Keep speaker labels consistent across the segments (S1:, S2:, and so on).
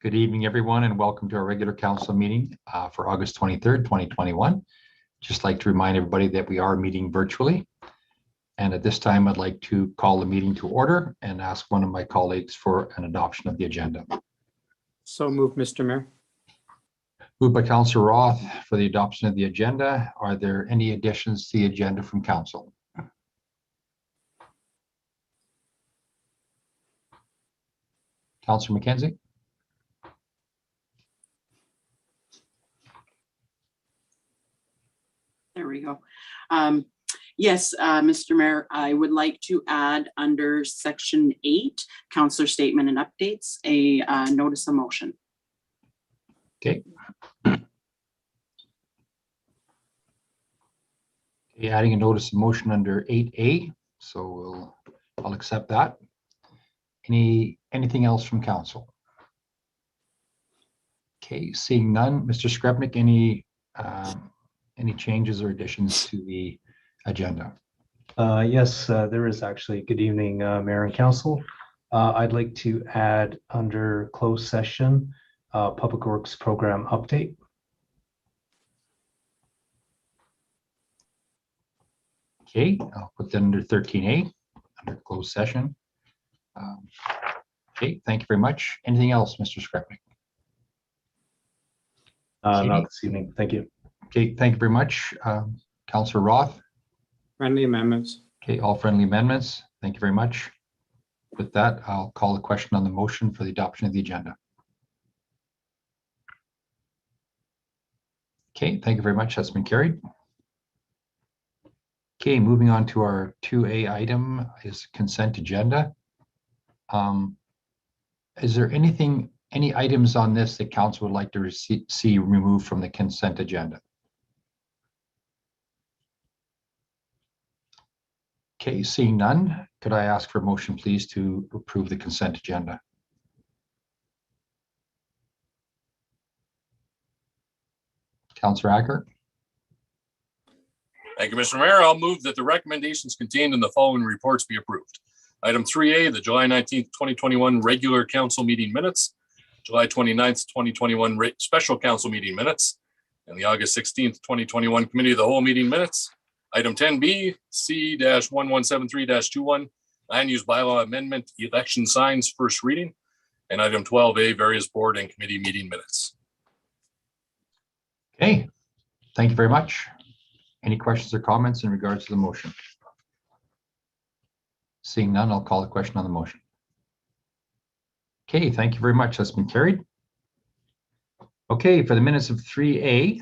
S1: Good evening, everyone, and welcome to our regular council meeting for August 23rd, 2021. Just like to remind everybody that we are meeting virtually. And at this time, I'd like to call the meeting to order and ask one of my colleagues for an adoption of the agenda.
S2: So moved, Mr. Mayor.
S1: Moved by Councillor Roth for the adoption of the agenda. Are there any additions to the agenda from council? Councillor McKenzie?
S3: There we go. Yes, Mr. Mayor, I would like to add under section 8, councillor statement and updates, a notice of motion.
S1: Okay. Adding a notice of motion under 8A, so I'll accept that. Anything else from council? Okay, seeing none. Mr. Skrepnik, any changes or additions to the agenda?
S4: Yes, there is actually. Good evening, Mayor and Council. I'd like to add under closed session, Public Works Program update.
S1: Okay, I'll put that under 13A, under closed session. Okay, thank you very much. Anything else, Mr. Skrepnik?
S4: Not this evening. Thank you.
S1: Okay, thank you very much. Councillor Roth?
S2: Friendly amendments.
S1: Okay, all friendly amendments. Thank you very much. With that, I'll call the question on the motion for the adoption of the agenda. Okay, thank you very much. That's been carried. Okay, moving on to our 2A item is consent agenda. Is there any items on this that council would like to see removed from the consent agenda? Okay, seeing none, could I ask for a motion, please, to approve the consent agenda? Councillor Acker?
S5: Thank you, Mr. Mayor. I'll move that the recommendations contained in the following reports be approved. Item 3A, the July 19th, 2021 regular council meeting minutes, July 29th, 2021 special council meeting minutes, and the August 16th, 2021 committee of the whole meeting minutes. Item 10B, C-1173-21, land use bylaw amendment, election signs, first reading. And item 12A, various board and committee meeting minutes.
S1: Okay, thank you very much. Any questions or comments in regards to the motion? Seeing none, I'll call the question on the motion. Okay, thank you very much. That's been carried. Okay, for the minutes of 3A,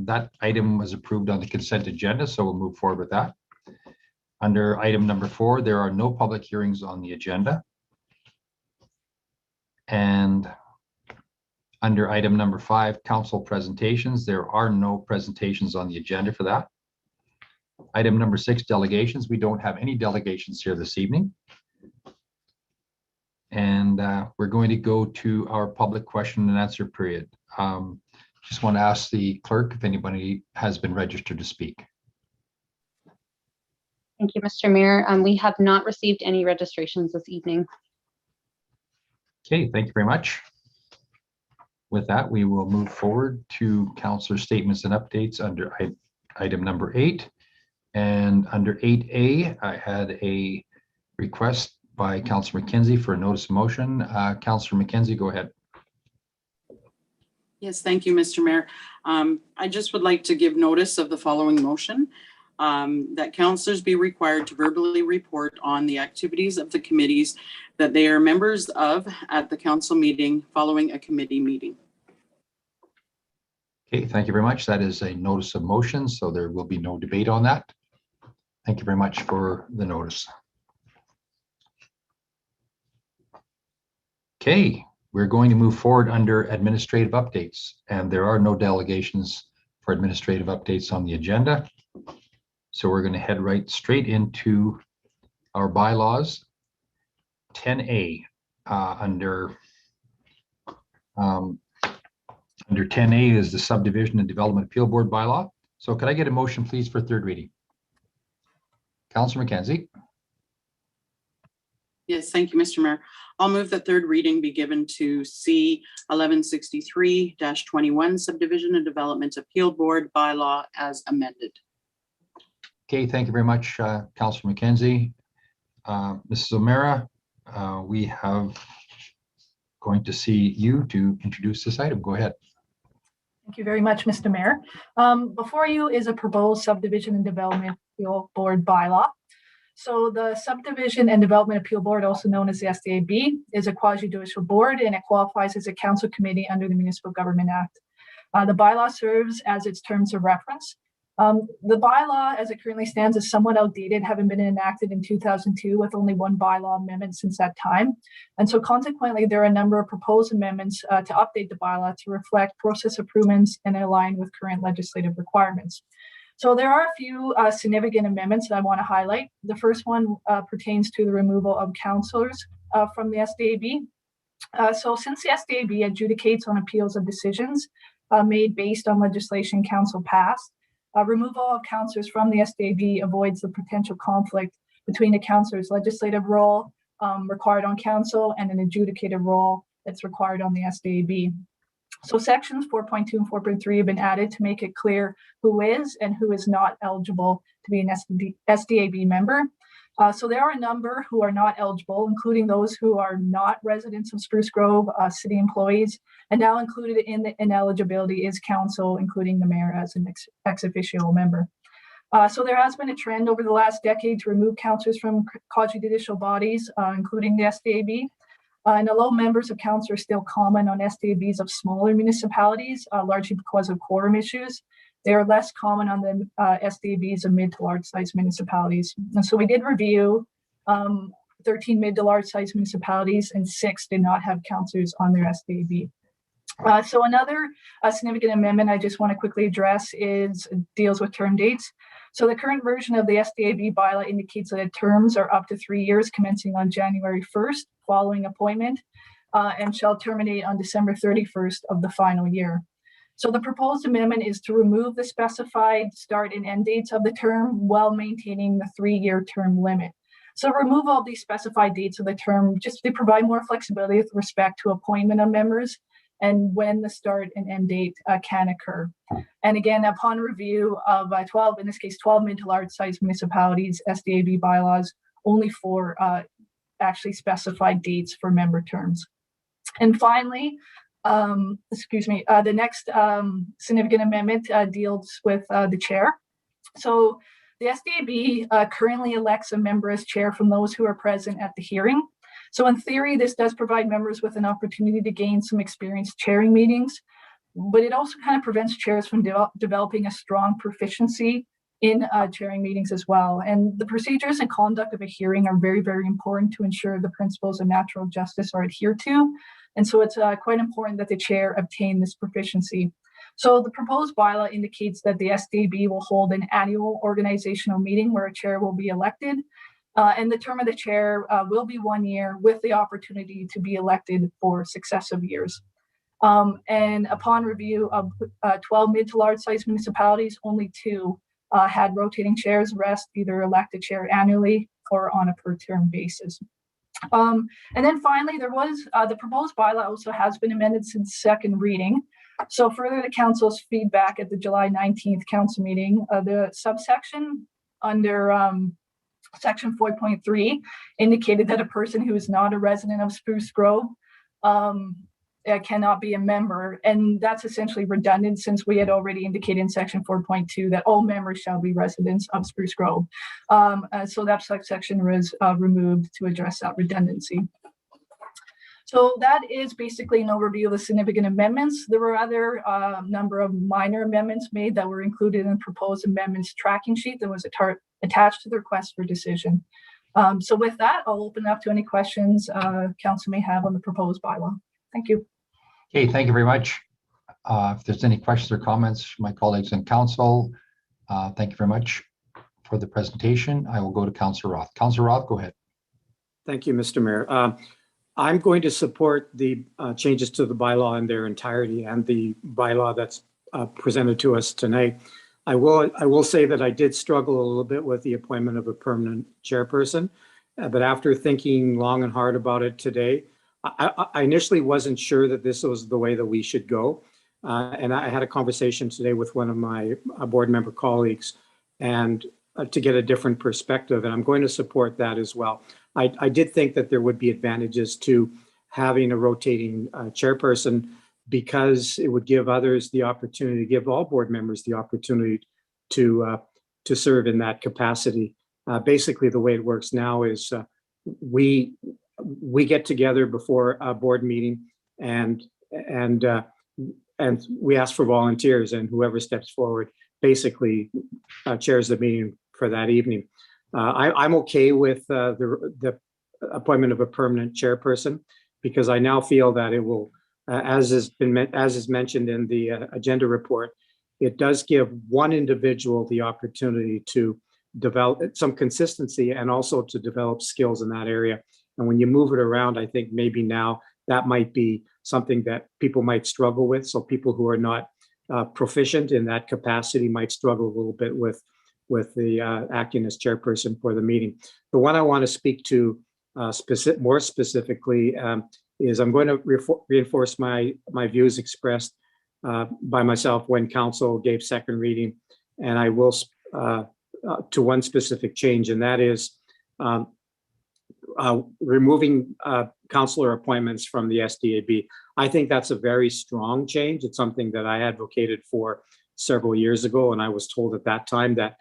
S1: that item was approved on the consent agenda, so we'll move forward with that. Under item number 4, there are no public hearings on the agenda. And under item number 5, council presentations, there are no presentations on the agenda for that. Item number 6, delegations. We don't have any delegations here this evening. And we're going to go to our public question and answer period. Just want to ask the clerk if anybody has been registered to speak.
S6: Thank you, Mr. Mayor. We have not received any registrations this evening.
S1: Okay, thank you very much. With that, we will move forward to councillor statements and updates under item number 8. And under 8A, I had a request by Councillor McKenzie for a notice of motion. Councillor McKenzie, go ahead.
S3: Yes, thank you, Mr. Mayor. I just would like to give notice of the following motion, that councillors be required to verbally report on the activities of the committees that they are members of at the council meeting following a committee meeting.
S1: Okay, thank you very much. That is a notice of motion, so there will be no debate on that. Thank you very much for the notice. Okay, we're going to move forward under administrative updates, and there are no delegations for administrative updates on the agenda. So we're going to head right straight into our bylaws. 10A under 10A is the Subdivision and Development Appeal Board bylaw. So could I get a motion, please, for third reading? Councillor McKenzie.
S3: Yes, thank you, Mr. Mayor. I'll move that third reading be given to C 1163-21 Subdivision and Development Appeal Board bylaw as amended.
S1: Okay, thank you very much, Councillor McKenzie. Mrs. O'Meara, we have going to see you to introduce this item. Go ahead.
S7: Thank you very much, Mr. Mayor. Before you is a proposed subdivision and development appeal board bylaw. So the Subdivision and Development Appeal Board, also known as the SDAB, is a quasi-judicial board and it qualifies as a council committee under the Municipal Government Act. The bylaw serves as its terms of reference. The bylaw, as it currently stands, is somewhat outdated, having been enacted in 2002 with only one bylaw amendment since that time. And so consequently, there are a number of proposed amendments to update the bylaw to reflect process improvements and align with current legislative requirements. So there are a few significant amendments that I want to highlight. The first one pertains to the removal of councillors from the SDAB. So since the SDAB adjudicates on appeals of decisions made based on legislation council passed, removal of councillors from the SDAB avoids the potential conflict between the councillor's legislative role required on council and an adjudicative role that's required on the SDAB. So sections 4.2 and 4.3 have been added to make it clear who is and who is not eligible to be an SDAB member. So there are a number who are not eligible, including those who are not residents of Spruce Grove, city employees, and now included in the ineligibility is council, including the mayor as an ex officio member. So there has been a trend over the last decade to remove councillors from quasi-judicial bodies, including the SDAB. And although members of council are still common on SDABs of smaller municipalities, largely because of quorum issues, they are less common on the SDABs of mid to large size municipalities. And so we did review 13 mid to large size municipalities and 6 did not have councillors on their SDAB. So another significant amendment I just want to quickly address deals with term dates. So the current version of the SDAB bylaw indicates that terms are up to 3 years commencing on January 1st following appointment and shall terminate on December 31st of the final year. So the proposed amendment is to remove the specified start and end dates of the term while maintaining the 3-year term limit. So removal of these specified dates of the term just to provide more flexibility with respect to appointment of members and when the start and end date can occur. And again, upon review of 12 mid to large size municipalities, SDAB bylaws, only 4 actually specified dates for member terms. And finally, the next significant amendment deals with the chair. So the SDAB currently elects a member as chair from those who are present at the hearing. So in theory, this does provide members with an opportunity to gain some experience chairing meetings, but it also kind of prevents chairs from developing a strong proficiency in chairing meetings as well. And the procedures and conduct of a hearing are very, very important to ensure the principles of natural justice are adhered to. And so it's quite important that the chair obtain this proficiency. So the proposed bylaw indicates that the SDAB will hold an annual organizational meeting where a chair will be elected. And the term of the chair will be 1 year with the opportunity to be elected for successive years. And upon review of 12 mid to large size municipalities, only 2 had rotating chairs. Rest either elect a chair annually or on a per term basis. And then finally, there was the proposed bylaw also has been amended since second reading. So further to council's feedback at the July 19th council meeting, the subsection under section 4.3 indicated that a person who is not a resident of Spruce Grove cannot be a member. And that's essentially redundant since we had already indicated in section 4.2 that all members shall be residents of Spruce Grove. So that section was removed to address that redundancy. So that is basically an overview of the significant amendments. There were other number of minor amendments made that were included in the proposed amendments tracking sheet that was attached to the request for decision. So with that, I'll open up to any questions council may have on the proposed bylaw. Thank you.
S1: Okay, thank you very much. If there's any questions or comments from my colleagues in council, thank you very much for the presentation. I will go to Councillor Roth. Councillor Roth, go ahead.
S2: Thank you, Mr. Mayor. I'm going to support the changes to the bylaw in their entirety and the bylaw that's presented to us tonight. I will say that I did struggle a little bit with the appointment of a permanent chairperson. But after thinking long and hard about it today, I initially wasn't sure that this was the way that we should go. And I had a conversation today with one of my board member colleagues and to get a different perspective, and I'm going to support that as well. I did think that there would be advantages to having a rotating chairperson because it would give others the opportunity, give all board members the opportunity to serve in that capacity. Basically, the way it works now is we get together before a board meeting and we ask for volunteers, and whoever steps forward basically chairs the meeting for that evening. I'm okay with the appointment of a permanent chairperson because I now feel that it will, as is mentioned in the agenda report, it does give one individual the opportunity to develop some consistency and also to develop skills in that area. And when you move it around, I think maybe now that might be something that people might struggle with. So people who are not proficient in that capacity might struggle a little bit with the acting as chairperson for the meeting. The one I want to speak to more specifically is I'm going to reinforce my views expressed by myself when council gave second reading, and I will to one specific change, and that is removing councillor appointments from the SDAB. I think that's a very strong change. It's something that I advocated for several years ago, and I was told at that time that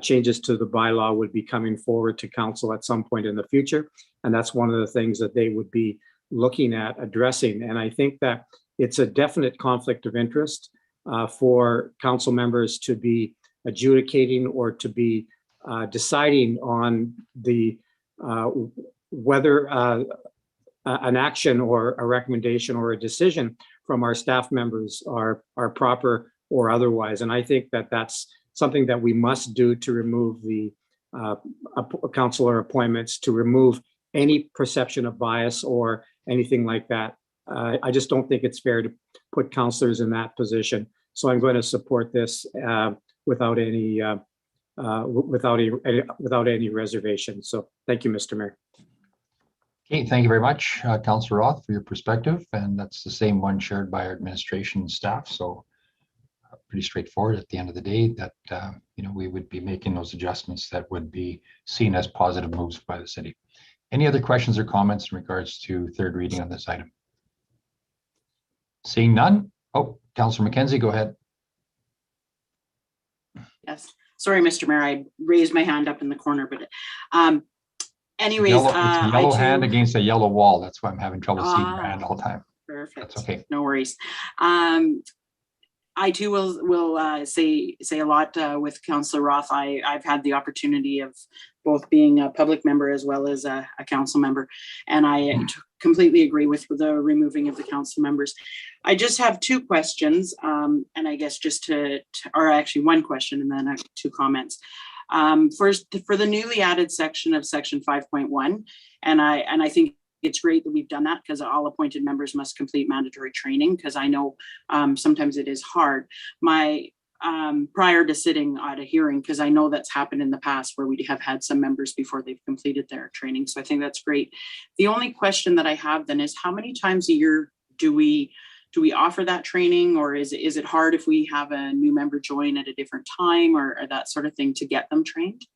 S2: changes to the bylaw would be coming forward to council at some point in the future, and that's one of the things that they would be looking at addressing. And I think that it's a definite conflict of interest for council members to be adjudicating or to be deciding on the whether an action or a recommendation or a decision from our staff members are proper or otherwise. And I think that that's something that we must do to remove the councillor appointments, to remove any perception of bias or anything like that. I just don't think it's fair to put councillors in that position. So I'm going to support this without any reservation. So thank you, Mr. Mayor.
S1: Okay, thank you very much, Councillor Roth, for your perspective. And that's the same one shared by our administration and staff. So pretty straightforward at the end of the day that we would be making those adjustments that would be seen as positive moves by the city. Any other questions or comments in regards to third reading on this item? Seeing none. Oh, Councillor McKenzie, go ahead.
S3: Yes, sorry, Mr. Mayor, I raised my hand up in the corner, but anyways.
S1: It's a yellow hand against a yellow wall. That's why I'm having trouble seeing your hand all the time.
S3: Perfect.
S1: That's okay.
S3: No worries. I too will say a lot with Councillor Roth. I've had the opportunity of both being a public member as well as a council member, and I completely agree with the removing of the council members. I just have two questions, and I guess or actually one question and then two comments. First, for the newly added section of section 5.1, and I think it's great that we've done that because all appointed members must complete mandatory training, because I know sometimes it is hard. Prior to sitting at a hearing, because I know that's happened in the past where we have had some members before they've completed their training. So I think that's great. The only question that I have then is how many times a year do we offer that training, or is it hard if we have a new member join at a different time or that sort of thing to get them trained?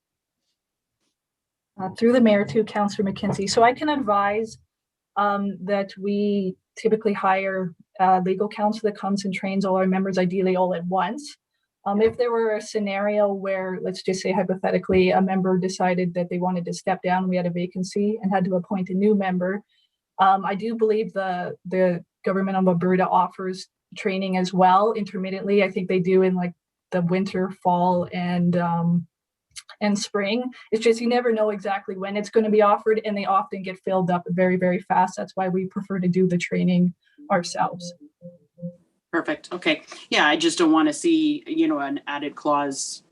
S7: Through the mayor to Councillor McKenzie. So I can advise that we typically hire legal counsel that comes and trains all our members, ideally all at once. If there were a scenario where, let's just say hypothetically, a member decided that they wanted to step down, we had a vacancy and had to appoint a new member, I do believe the government of Alberta offers training as well intermittently. I think they do in like the winter, fall, and spring. It's just you never know exactly when it's going to be offered, and they often get filled up very, very fast. That's why we prefer to do the training ourselves.
S3: Perfect. Okay. Yeah, I just don't want to see, an added cause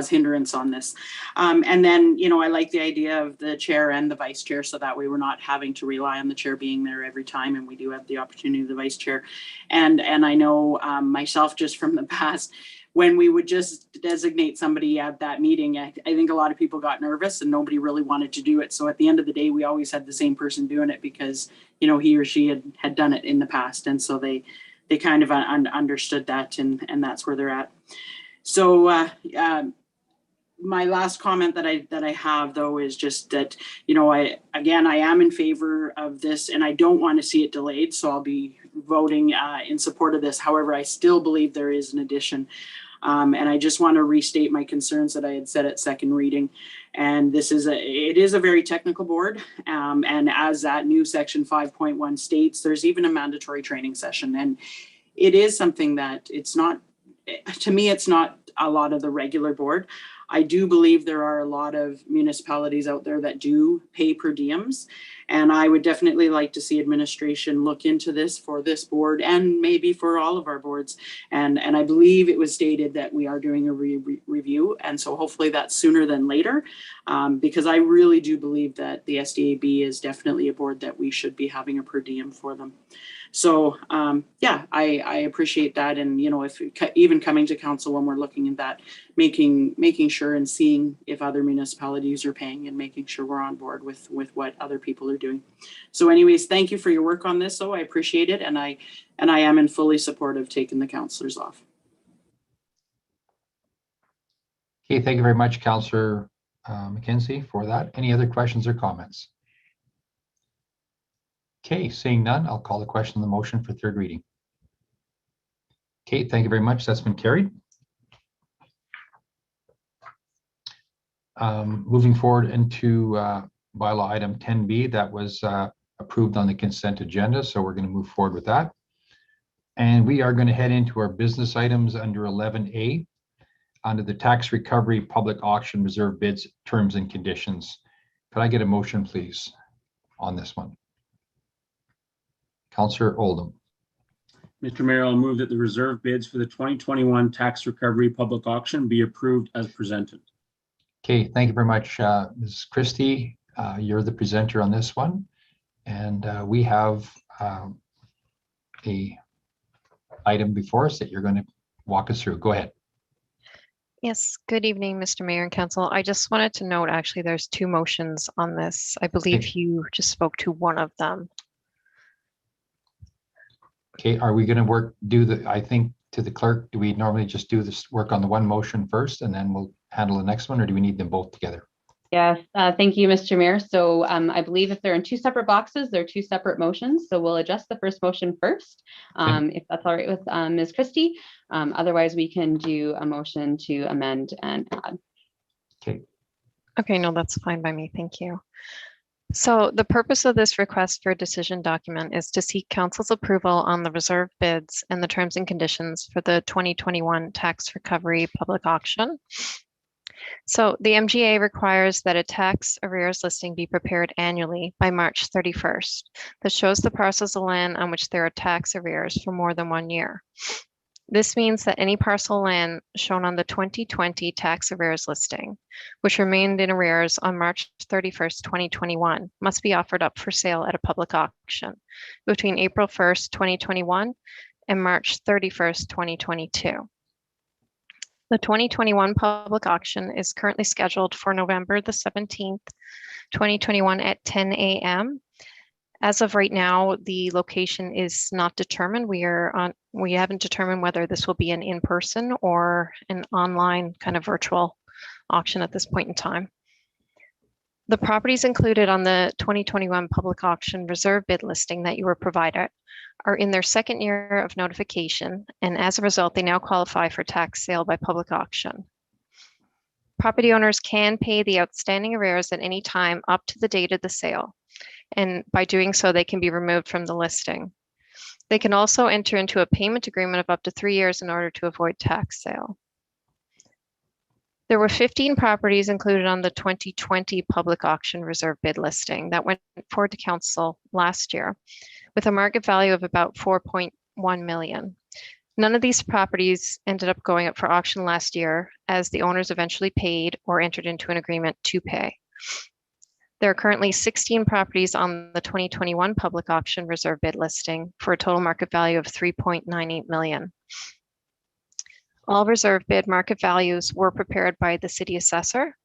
S3: hindrance on this. And then, I like the idea of the chair and the vice chair, so that way we're not having to rely on the chair being there every time, and we do have the opportunity of the vice chair. And I know myself just from the past, when we would just designate somebody at that meeting, I think a lot of people got nervous and nobody really wanted to do it. So at the end of the day, we always had the same person doing it because, you know, he or she had done it in the past. And so they kind of understood that, and that's where they're at. So my last comment that I have, though, is just that, you know, I am in favor of this and I don't want to see it delayed. So I'll be voting in support of this. However, I still believe there is an addition. And I just want to restate my concerns that I had said at second reading. And it is a very technical board. And as that new section 5.1 states, there's even a mandatory training session. And it is something that to me, it's not a lot of the regular board. I do believe there are a lot of municipalities out there that do pay per diems. And I would definitely like to see administration look into this for this board and maybe for all of our boards. And I believe it was stated that we are doing a review. And so hopefully that's sooner than later, because I really do believe that the SDAB is definitely a board that we should be having a per diem for them. So yeah, I appreciate that. And, you know, if even coming to council when we're looking at that, making sure and seeing if other municipalities are paying and making sure we're on board with what other people are doing. So anyways, thank you for your work on this. So I appreciate it. And I am in fully support of taking the councillors off.
S1: Okay, thank you very much, Councillor McKenzie, for that. Any other questions or comments? Okay, seeing none, I'll call the question on the motion for third reading. Okay, thank you very much. That's been carried. Moving forward into bylaw item 10B, that was approved on the consent agenda, so we're going to move forward with that. And we are going to head into our business items under 11A, under the tax recovery public auction reserve bids terms and conditions. Could I get a motion, please, on this one? Councillor Oldham.
S8: Mr. Mayor, I'll move that the reserve bids for the 2021 tax recovery public auction be approved as presented.
S1: Okay, thank you very much, Ms. Christie. You're the presenter on this one. And we have a item before us that you're going to walk us through. Go ahead.
S9: Yes, good evening, Mr. Mayor and Council. I just wanted to note, actually, there's two motions on this. I believe you just spoke to one of them.
S1: Okay, are we going to I think to the clerk, do we normally just do this work on the one motion first and then we'll handle the next one, or do we need them both together?
S6: Yes, thank you, Mr. Mayor. So I believe if they're in two separate boxes, they're two separate motions. So we'll adjust the first motion first, if that's all right with Ms. Christie. Otherwise, we can do a motion to amend and add.
S1: Okay.
S9: Okay, no, that's fine by me. Thank you. So the purpose of this request for a decision document is to seek council's approval on the reserve bids and the terms and conditions for the 2021 tax recovery public auction. So the MGA requires that a tax arrears listing be prepared annually by March 31st that shows the parcels of land on which there are tax arrears for more than 1 year. This means that any parcel of land shown on the 2020 tax arrears listing, which remained in arrears on March 31st, 2021, must be offered up for sale at a public auction between April 1st, 2021 and March 31st, 2022. The 2021 public auction is currently scheduled for November the 17th, 2021 at 10 a.m. As of right now, the location is not determined. We haven't determined whether this will be an in-person or an online kind of virtual auction at this point in time. The properties included on the 2021 public auction reserve bid listing that you were provided are in their second year of notification, and as a result, they now qualify for tax sale by public auction. Property owners can pay the outstanding arrears at any time up to the date of the sale, and by doing so, they can be removed from the listing. They can also enter into a payment agreement of up to 3 years in order to avoid tax sale. There were 15 properties included on the 2020 public auction reserve bid listing that went forward to council last year with a market value of about 4.1 million. None of these properties ended up going up for auction last year as the owners eventually paid or entered into an agreement to pay. There are currently 16 properties on the 2021 public auction reserve bid listing for a total market value of 3.98 million. All reserve bid market values were prepared by the city assessor.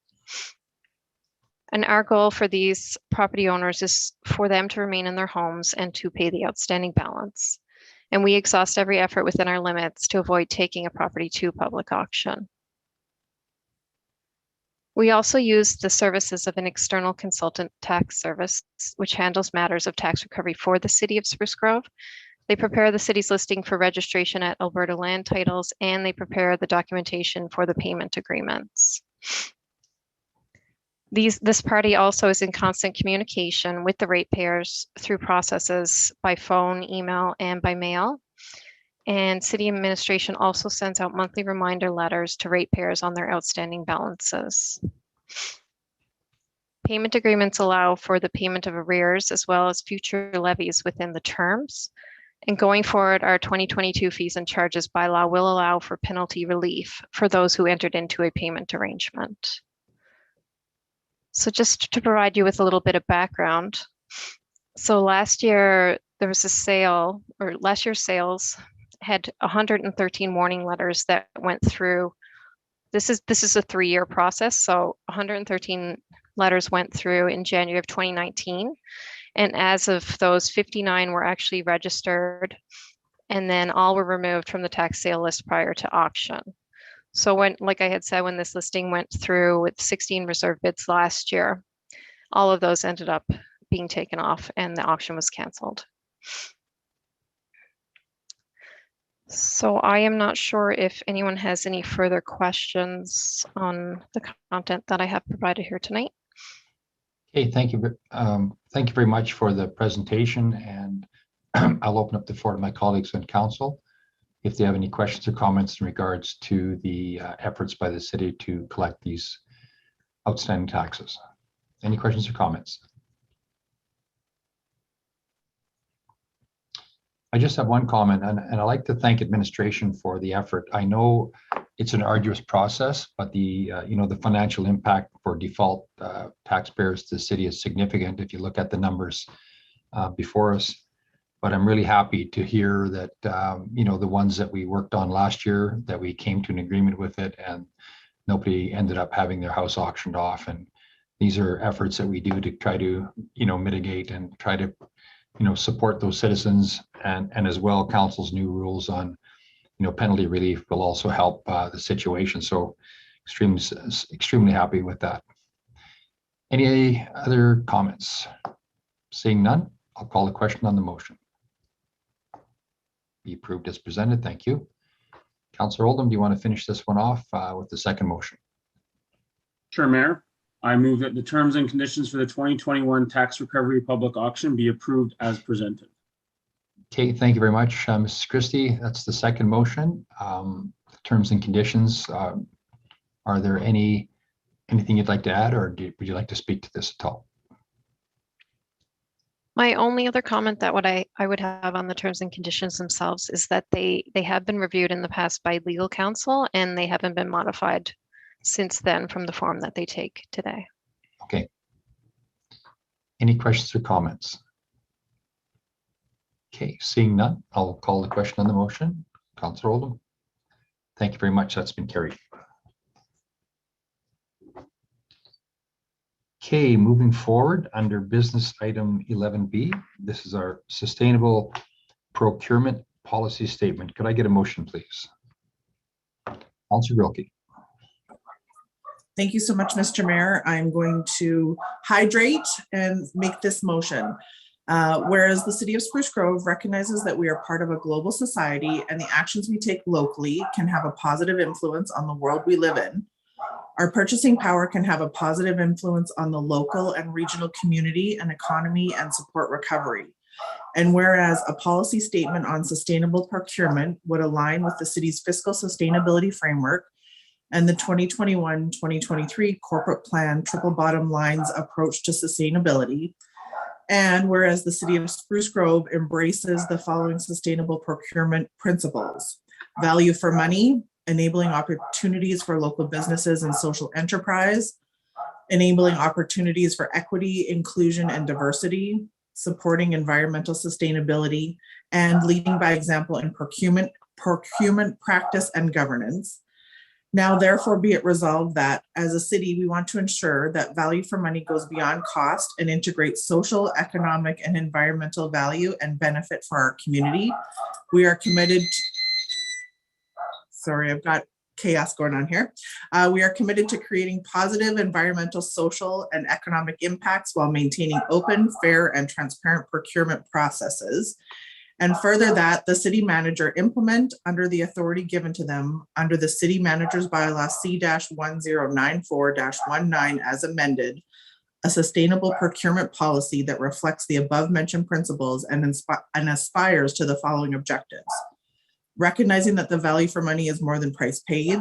S9: And our goal for these property owners is for them to remain in their homes and to pay the outstanding balance. And we exhaust every effort within our limits to avoid taking a property to public auction. We also use the services of an external consultant tax service, which handles matters of tax recovery for the city of Spruce Grove. They prepare the city's listing for registration at Alberta Land Titles, and they prepare the documentation for the payment agreements. This party also is in constant communication with the ratepayers through processes by phone, email, and by mail. And city administration also sends out monthly reminder letters to ratepayers on their outstanding balances. Payment agreements allow for the payment of arrears as well as future levies within the terms. And going forward, our 2022 fees and charges bylaw will allow for penalty relief for those who entered into a payment arrangement. So just to provide you with a little bit of background. So last year there was a sale, or last year's sales had 113 warning letters that went through. This is a 3-year process. So 113 letters went through in January of 2019. And as of those, 59 were actually registered, and then all were removed from the tax sale list prior to auction. So when, like I had said, when this listing went through with 16 reserve bids last year, all of those ended up being taken off and the auction was canceled. So I am not sure if anyone has any further questions on the content that I have provided here tonight.
S1: Okay, thank you. Thank you very much for the presentation, and I'll open up the floor to my colleagues on council if they have any questions or comments in regards to the efforts by the city to collect these outstanding taxes. Any questions or comments? I just have one comment, and I'd like to thank administration for the effort. I know it's an arduous process, but the the financial impact for default taxpayers to the city is significant if you look at the numbers before us. But I'm really happy to hear that the ones that we worked on last year, that we came to an agreement with it, and nobody ended up having their house auctioned off. And these are efforts that we do to try to mitigate and try to support those citizens, and as well, council's new rules on penalty relief will also help the situation. So extremely happy with that. Any other comments? Seeing none, I'll call the question on the motion. Be approved as presented. Thank you. Councillor Oldham, do you want to finish this one off with the second motion?
S8: Sure, Mayor. I move that the terms and conditions for the 2021 tax recovery public auction be approved as presented.
S1: Okay, thank you very much, Mrs. Christie. That's the second motion. Terms and conditions. Are there anything you'd like to add, or would you like to speak to this at all?
S9: My only other comment that I would have on the terms and conditions themselves is that they have been reviewed in the past by legal counsel, and they haven't been modified since then from the form that they take today.
S1: Okay. Any questions or comments? Okay, seeing none, I'll call the question on the motion. Councillor Oldham. Thank you very much. That's been carried. Okay, moving forward under business item 11B. This is our sustainable procurement policy statement. Could I get a motion, please? Councillor Wilkie.
S10: Thank you so much, Mr. Mayor. I'm going to hydrate and make this motion. Whereas the city of Spruce Grove recognizes that we are part of a global society and the actions we take locally can have a positive influence on the world we live in. Our purchasing power can have a positive influence on the local and regional community and economy and support recovery. And whereas a policy statement on sustainable procurement would align with the city's fiscal sustainability framework and the 2021-2023 corporate plan triple bottom lines approach to sustainability. And whereas the city of Spruce Grove embraces the following sustainable procurement principles: value for money, enabling opportunities for local businesses and social enterprise, enabling opportunities for equity, inclusion, and diversity, supporting environmental sustainability, and leading by example in procurement procurement practice and governance. Now therefore be it resolved that as a city, we want to ensure that value for money goes beyond cost and integrates social, economic, and environmental value and benefit for our community. We are committed. Sorry, I've got chaos going on here. We are committed to creating positive environmental, social, and economic impacts while maintaining open, fair, and transparent procurement processes. And further that the city manager implement under the authority given to them under the city manager's bylaw C-1094-19 as amended, a sustainable procurement policy that reflects the above mentioned principles and aspires to the following objectives. Recognizing that the value for money is more than price paid,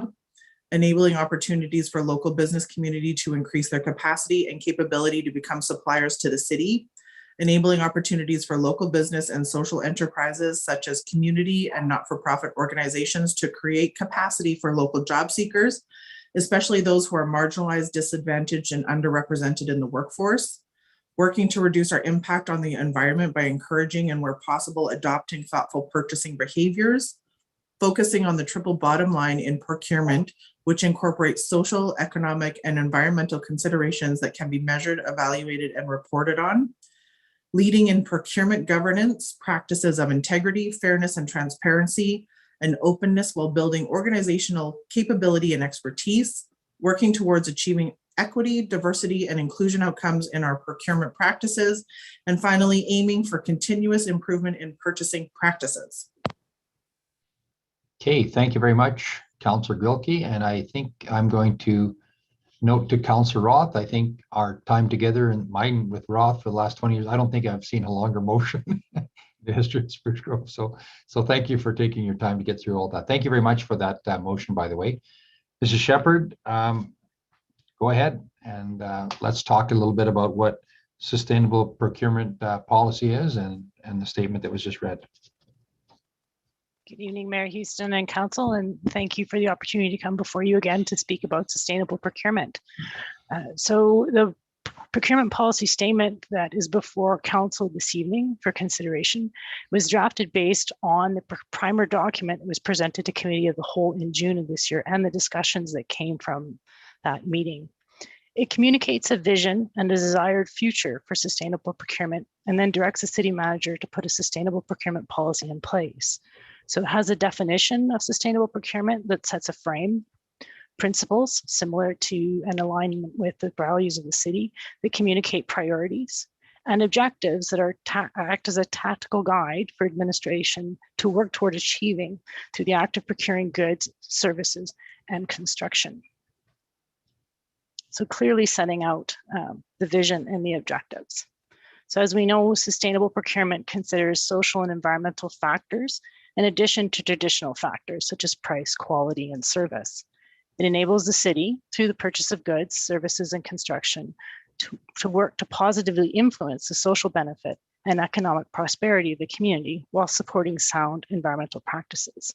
S10: enabling opportunities for local business community to increase their capacity and capability to become suppliers to the city, enabling opportunities for local business and social enterprises such as community and not-for-profit organizations to create capacity for local job seekers, especially those who are marginalized, disadvantaged, and underrepresented in the workforce, working to reduce our impact on the environment by encouraging and where possible, adopting thoughtful purchasing behaviors, focusing on the triple bottom line in procurement, which incorporates social, economic, and environmental considerations that can be measured, evaluated, and reported on, leading in procurement governance, practices of integrity, fairness, and transparency, and openness while building organizational capability and expertise, working towards achieving equity, diversity, and inclusion outcomes in our procurement practices, and finally, aiming for continuous improvement in purchasing practices.
S1: Okay, thank you very much, Councillor Gilkey. And I think I'm going to note to Councillor Roth, I think our time together and mine with Roth for the last 20 years, I don't think I've seen a longer motion in the history of Spruce Grove. So thank you for taking your time to get through all that. Thank you very much for that motion, by the way. Mrs. Shepherd, go ahead and let's talk a little bit about what sustainable procurement policy is and the statement that was just read.
S11: Good evening, Mayor Houston and Council, and thank you for the opportunity to come before you again to speak about sustainable procurement. So the procurement policy statement that is before Council this evening for consideration was drafted based on the primer document that was presented to Committee of the Whole in June of this year and the discussions that came from that meeting. It communicates a vision and a desired future for sustainable procurement and then directs the city manager to put a sustainable procurement policy in place. So it has a definition of sustainable procurement that sets a frame, principles similar to and alignment with the values of the city that communicate priorities, and objectives that are act as a tactical guide for administration to work toward achieving through the act of procuring goods, services, and construction. So clearly setting out the vision and the objectives. So as we know, sustainable procurement considers social and environmental factors in addition to traditional factors such as price, quality, and service. It enables the city, through the purchase of goods, services, and construction, to work to positively influence the social benefit and economic prosperity of the community while supporting sound environmental practices.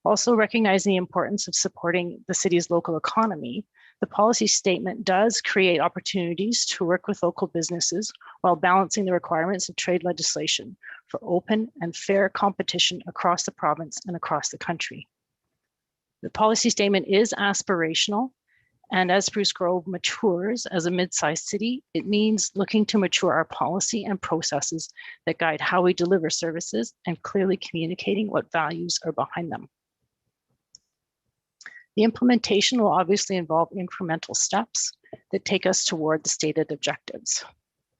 S11: Also recognizing the importance of supporting the city's local economy, the policy statement does create opportunities to work with local businesses while balancing the requirements of trade legislation for open and fair competition across the province and across the country. The policy statement is aspirational, and as Spruce Grove matures as a mid-sized city, it means looking to mature our policy and processes that guide how we deliver services and clearly communicating what values are behind them. The implementation will obviously involve incremental steps that take us toward the stated objectives.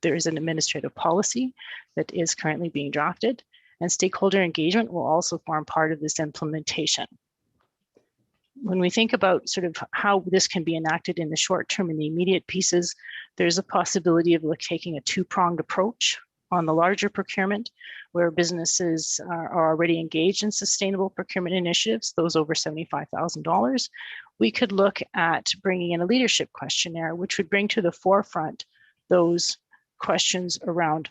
S11: There is an administrative policy that is currently being drafted, and stakeholder engagement will also form part of this implementation. When we think about sort of how this can be enacted in the short term and the immediate pieces, there's a possibility of taking a two-pronged approach on the larger procurement, where businesses are already engaged in sustainable procurement initiatives, those over $75,000. We could look at bringing in a leadership questionnaire, which would bring to the forefront those questions around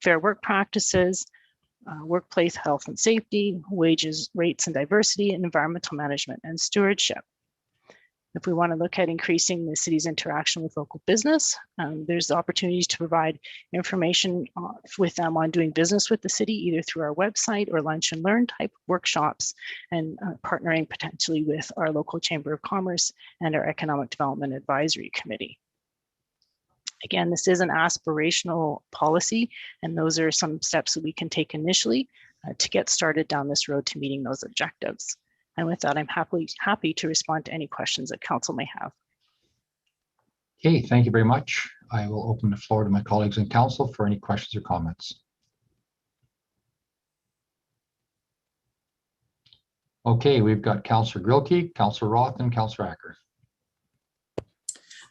S11: fair work practices, workplace health and safety, wages, rates and diversity, and environmental management and stewardship. If we want to look at increasing the city's interaction with local business, there's opportunities to provide information with them on doing business with the city, either through our website or lunch and learn type workshops, and partnering potentially with our local Chamber of Commerce and our Economic Development Advisory Committee. Again, this is an aspirational policy, and those are some steps that we can take initially to get started down this road to meeting those objectives. And with that, I'm happy to respond to any questions that council may have.
S1: Okay, thank you very much. I will open the floor to my colleagues in council for any questions or comments. Okay, we've got Councillor Grilke, Councillor Roth, and Councillor Acker.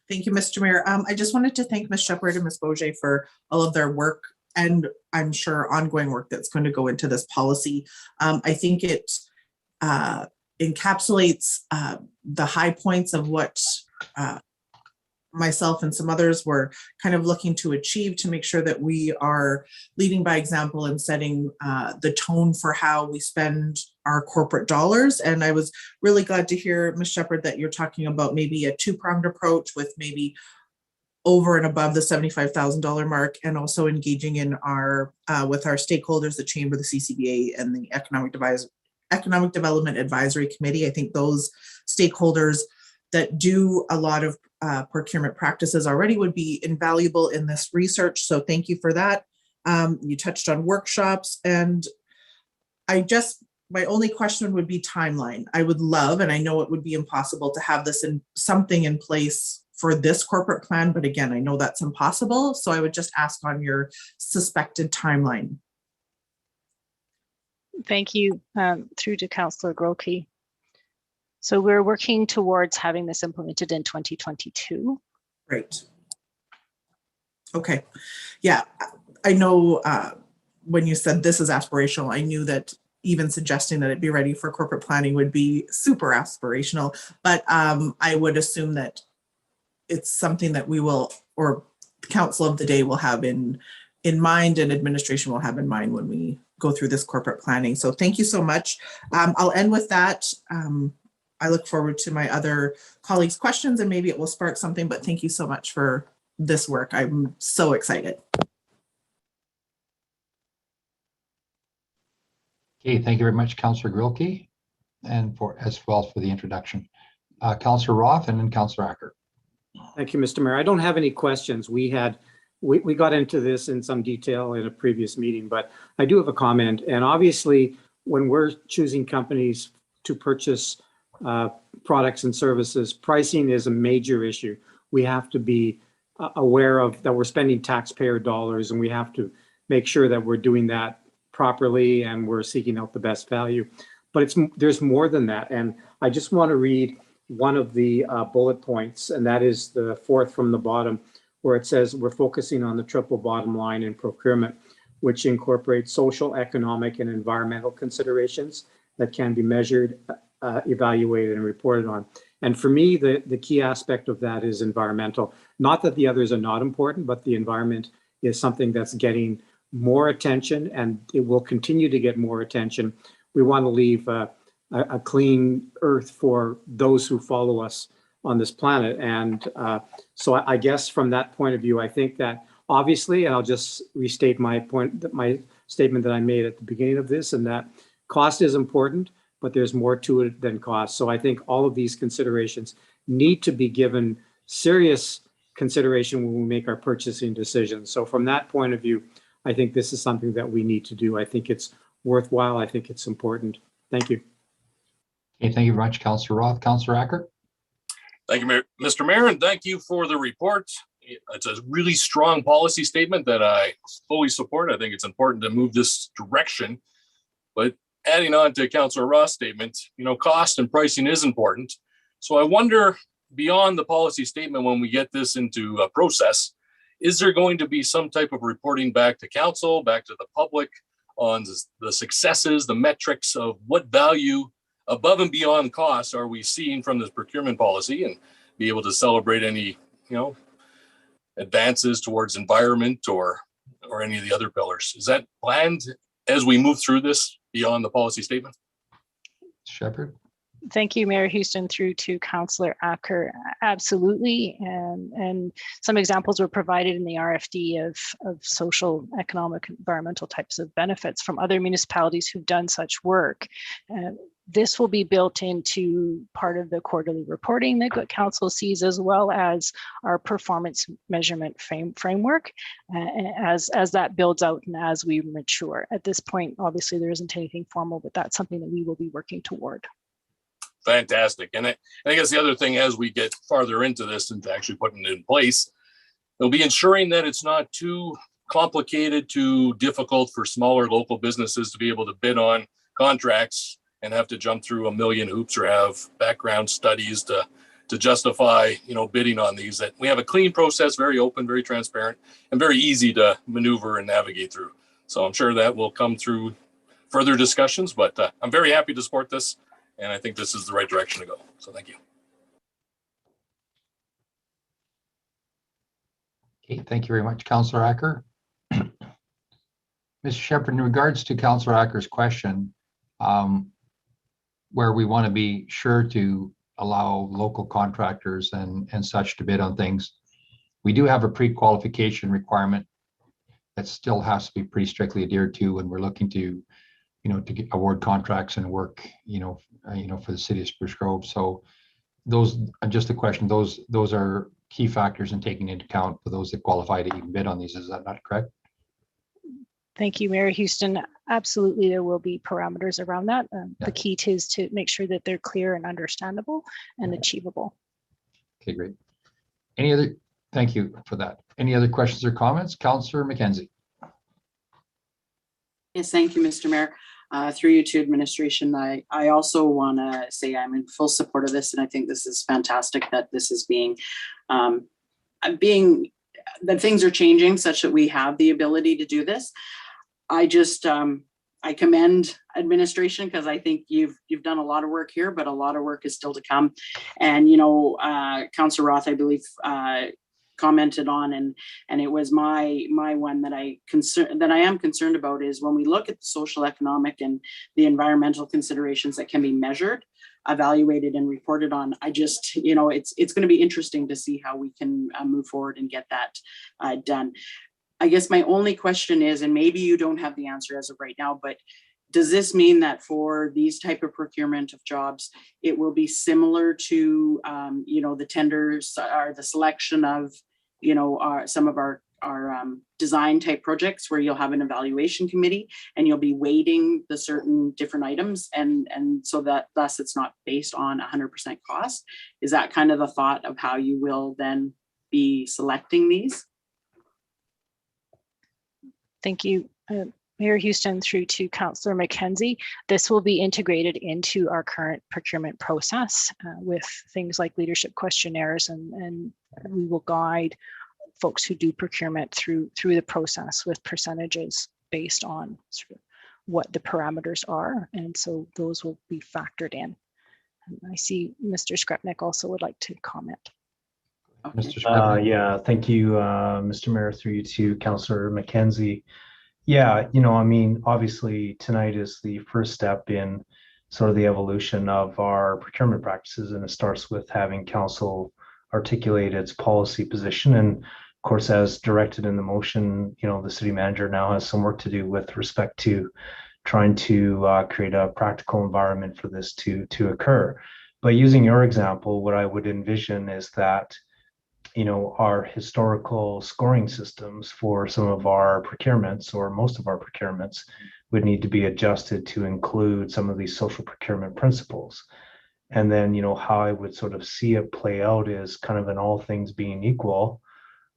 S10: Thank you, Mr. Mayor. I just wanted to thank Ms. Shepherd and Ms. Bourget for all of their work, and I'm sure ongoing work that's going to go into this policy. I think it encapsulates the high points of what myself and some others were kind of looking to achieve, to make sure that we are leading by example and setting the tone for how we spend our corporate dollars. And I was really glad to hear, Ms. Shepherd, that you're talking about maybe a two-pronged approach with maybe over and above the $75,000 mark, and also engaging in our with our stakeholders, the Chamber, the CCBA, and the Economic Development Advisory Committee. I think those stakeholders that do a lot of procurement practices already would be invaluable in this research. So thank you for that. You touched on workshops, and my only question would be timeline. I would love, and I know it would be impossible to have this in something in place for this corporate plan, but again, I know that's impossible. So I would just ask on your suspected timeline.
S11: Thank you. Through to Councillor Grilke. So we're working towards having this implemented in 2022.
S10: Great. Okay. Yeah, I know when you said this is aspirational, I knew that even suggesting that it be ready for corporate planning would be super aspirational, but I would assume that it's something that we will, or council of the day will have in mind, and administration will have in mind when we go through this corporate planning. So thank you so much. I'll end with that. I look forward to my other colleagues' questions, and maybe it will spark something, but thank you so much for this work. I'm so excited.
S1: Okay, thank you very much, Councillor Grilke, and as well for the introduction. Councillor Roth and then Councillor Acker.
S2: Thank you, Mr. Mayor. I don't have any questions. We got into this in some detail in a previous meeting, but I do have a comment. And obviously, when we're choosing companies to purchase products and services, pricing is a major issue. We have to be aware of that we're spending taxpayer dollars, and we have to make sure that we're doing that properly and we're seeking out the best value. But there's more than that. And I just want to read one of the bullet points, and that is the fourth from the bottom, where it says we're focusing on the triple bottom line in procurement, which incorporates social, economic, and environmental considerations that can be measured, evaluated, and reported on. And for me, the key aspect of that is environmental. Not that the others are not important, but the environment is something that's getting more attention, and it will continue to get more attention. We want to leave a clean earth for those who follow us on this planet. And so I guess from that point of view, I think that obviously, and I'll just restate my statement that I made at the beginning of this, and that cost is important, but there's more to it than cost. So I think all of these considerations need to be given serious consideration when we make our purchasing decisions. So from that point of view, I think this is something that we need to do. I think it's worthwhile. I think it's important. Thank you.
S1: Okay, thank you very much, Councillor Roth. Councillor Acker.
S5: Thank you, Mr. Mayor, and thank you for the report. It's a really strong policy statement that I fully support. I think it's important to move this direction. But adding on to Councillor Roth's statement, cost and pricing is important. So I wonder, beyond the policy statement, when we get this into a process, is there going to be some type of reporting back to council, back to the public, on the successes, the metrics of what value above and beyond costs are we seeing from this procurement policy, and be able to celebrate any, advances towards environment or any of the other pillars? Is that planned as we move through this beyond the policy statement?
S1: Shepherd.
S11: Thank you, Mayor Houston, through to Councillor Acker. Absolutely. And some examples were provided in the RFD of social, economic, environmental types of benefits from other municipalities who've done such work. This will be built into part of the quarterly reporting that council sees, as well as our performance measurement framework as that builds out and as we mature. At this point, obviously, there isn't anything formal, but that's something that we will be working toward.
S5: Fantastic. And I guess the other thing, as we get farther into this and actually putting it in place, they'll be ensuring that it's not too complicated, too difficult for smaller local businesses to be able to bid on contracts and have to jump through a million hoops or have background studies to justify, bidding on these. That we have a clean process, very open, very transparent, and very easy to maneuver and navigate through. So I'm sure that will come through further discussions, but I'm very happy to support this. And I think this is the right direction to go. So thank you.
S1: Okay, thank you very much, Councillor Acker. Mr. Shepherd, in regards to Councillor Acker's question, where we want to be sure to allow local contractors and such to bid on things, we do have a pre-qualification requirement that still has to be pretty strictly adhered to when we're looking to to award contracts and work, for the city of Spruce Grove. So those, just a question, those are key factors in taking into account for those that qualify to even bid on these. Is that not correct?
S11: Thank you, Mayor Houston. Absolutely, there will be parameters around that. The key is to make sure that they're clear and understandable and achievable.
S1: Okay, great. Thank you for that. Any other questions or comments? Councillor McKenzie.
S3: Yes, thank you, Mr. Mayor. Through you to administration, I also want to say I'm in full support of this, and I think this is fantastic that this is that things are changing such that we have the ability to do this. I commend administration, because I think you've done a lot of work here, but a lot of work is still to come. And Councillor Roth, I believe, commented on, and it was my one that I am concerned about is when we look at the social, economic, and the environmental considerations that can be measured, evaluated, and reported on. I just, it's going to be interesting to see how we can move forward and get that done. I guess my only question is, and maybe you don't have the answer as of right now, but does this mean that for these type of procurement of jobs, it will be similar to, the tenders or the selection of, some of our design type projects where you'll have an evaluation committee and you'll be weighting the certain different items and so that thus it's not based on 100% cost? Is that kind of the thought of how you will then be selecting these?
S11: Thank you, Mayor Houston, through to Councillor McKenzie. This will be integrated into our current procurement process with things like leadership questionnaires, and we will guide folks who do procurement through the process with percentages based on sort of what the parameters are. And so those will be factored in. And I see Mr. Skrepnik also would like to comment.
S1: Okay.
S4: Yeah, thank you, Mr. Mayor, through you to Councillor McKenzie. Yeah, obviously tonight is the first step in sort of the evolution of our procurement practices, and it starts with having council articulate its policy position. And of course, as directed in the motion, the city manager now has some work to do with respect to trying to create a practical environment for this to occur. But using your example, what I would envision is that our historical scoring systems for some of our procurements, or most of our procurements, would need to be adjusted to include some of these social procurement principles. And then, how I would sort of see it play out is kind of in all things being equal,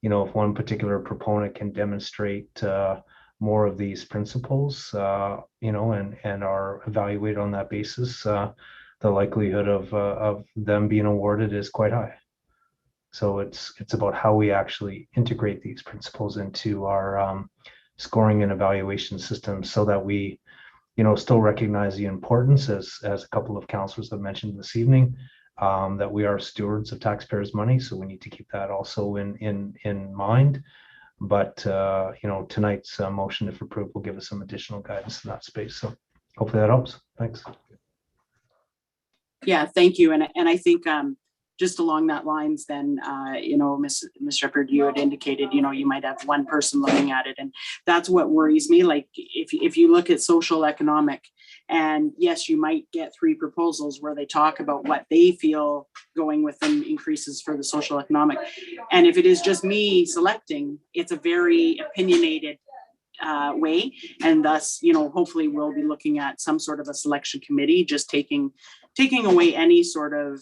S4: if one particular proponent can demonstrate more of these principles, and are evaluated on that basis, the likelihood of them being awarded is quite high. So it's about how we actually integrate these principles into our scoring and evaluation systems, so that we, still recognize the importance, as a couple of councillors have mentioned this evening, that we are stewards of taxpayers' money. So we need to keep that also in mind. But tonight's motion, if approved, will give us some additional guidance in that space. So hopefully that helps. Thanks.
S3: Yeah, thank you. And I think just along that lines, then, Ms. Shepherd, you had indicated, you might have one person looking at it. And that's what worries me. Like, if you look at social economic, and yes, you might get 3 proposals where they talk about what they feel going with them increases for the social economic. And if it is just me selecting, it's a very opinionated way. And thus, hopefully we'll be looking at some sort of a selection committee, just taking away any sort of,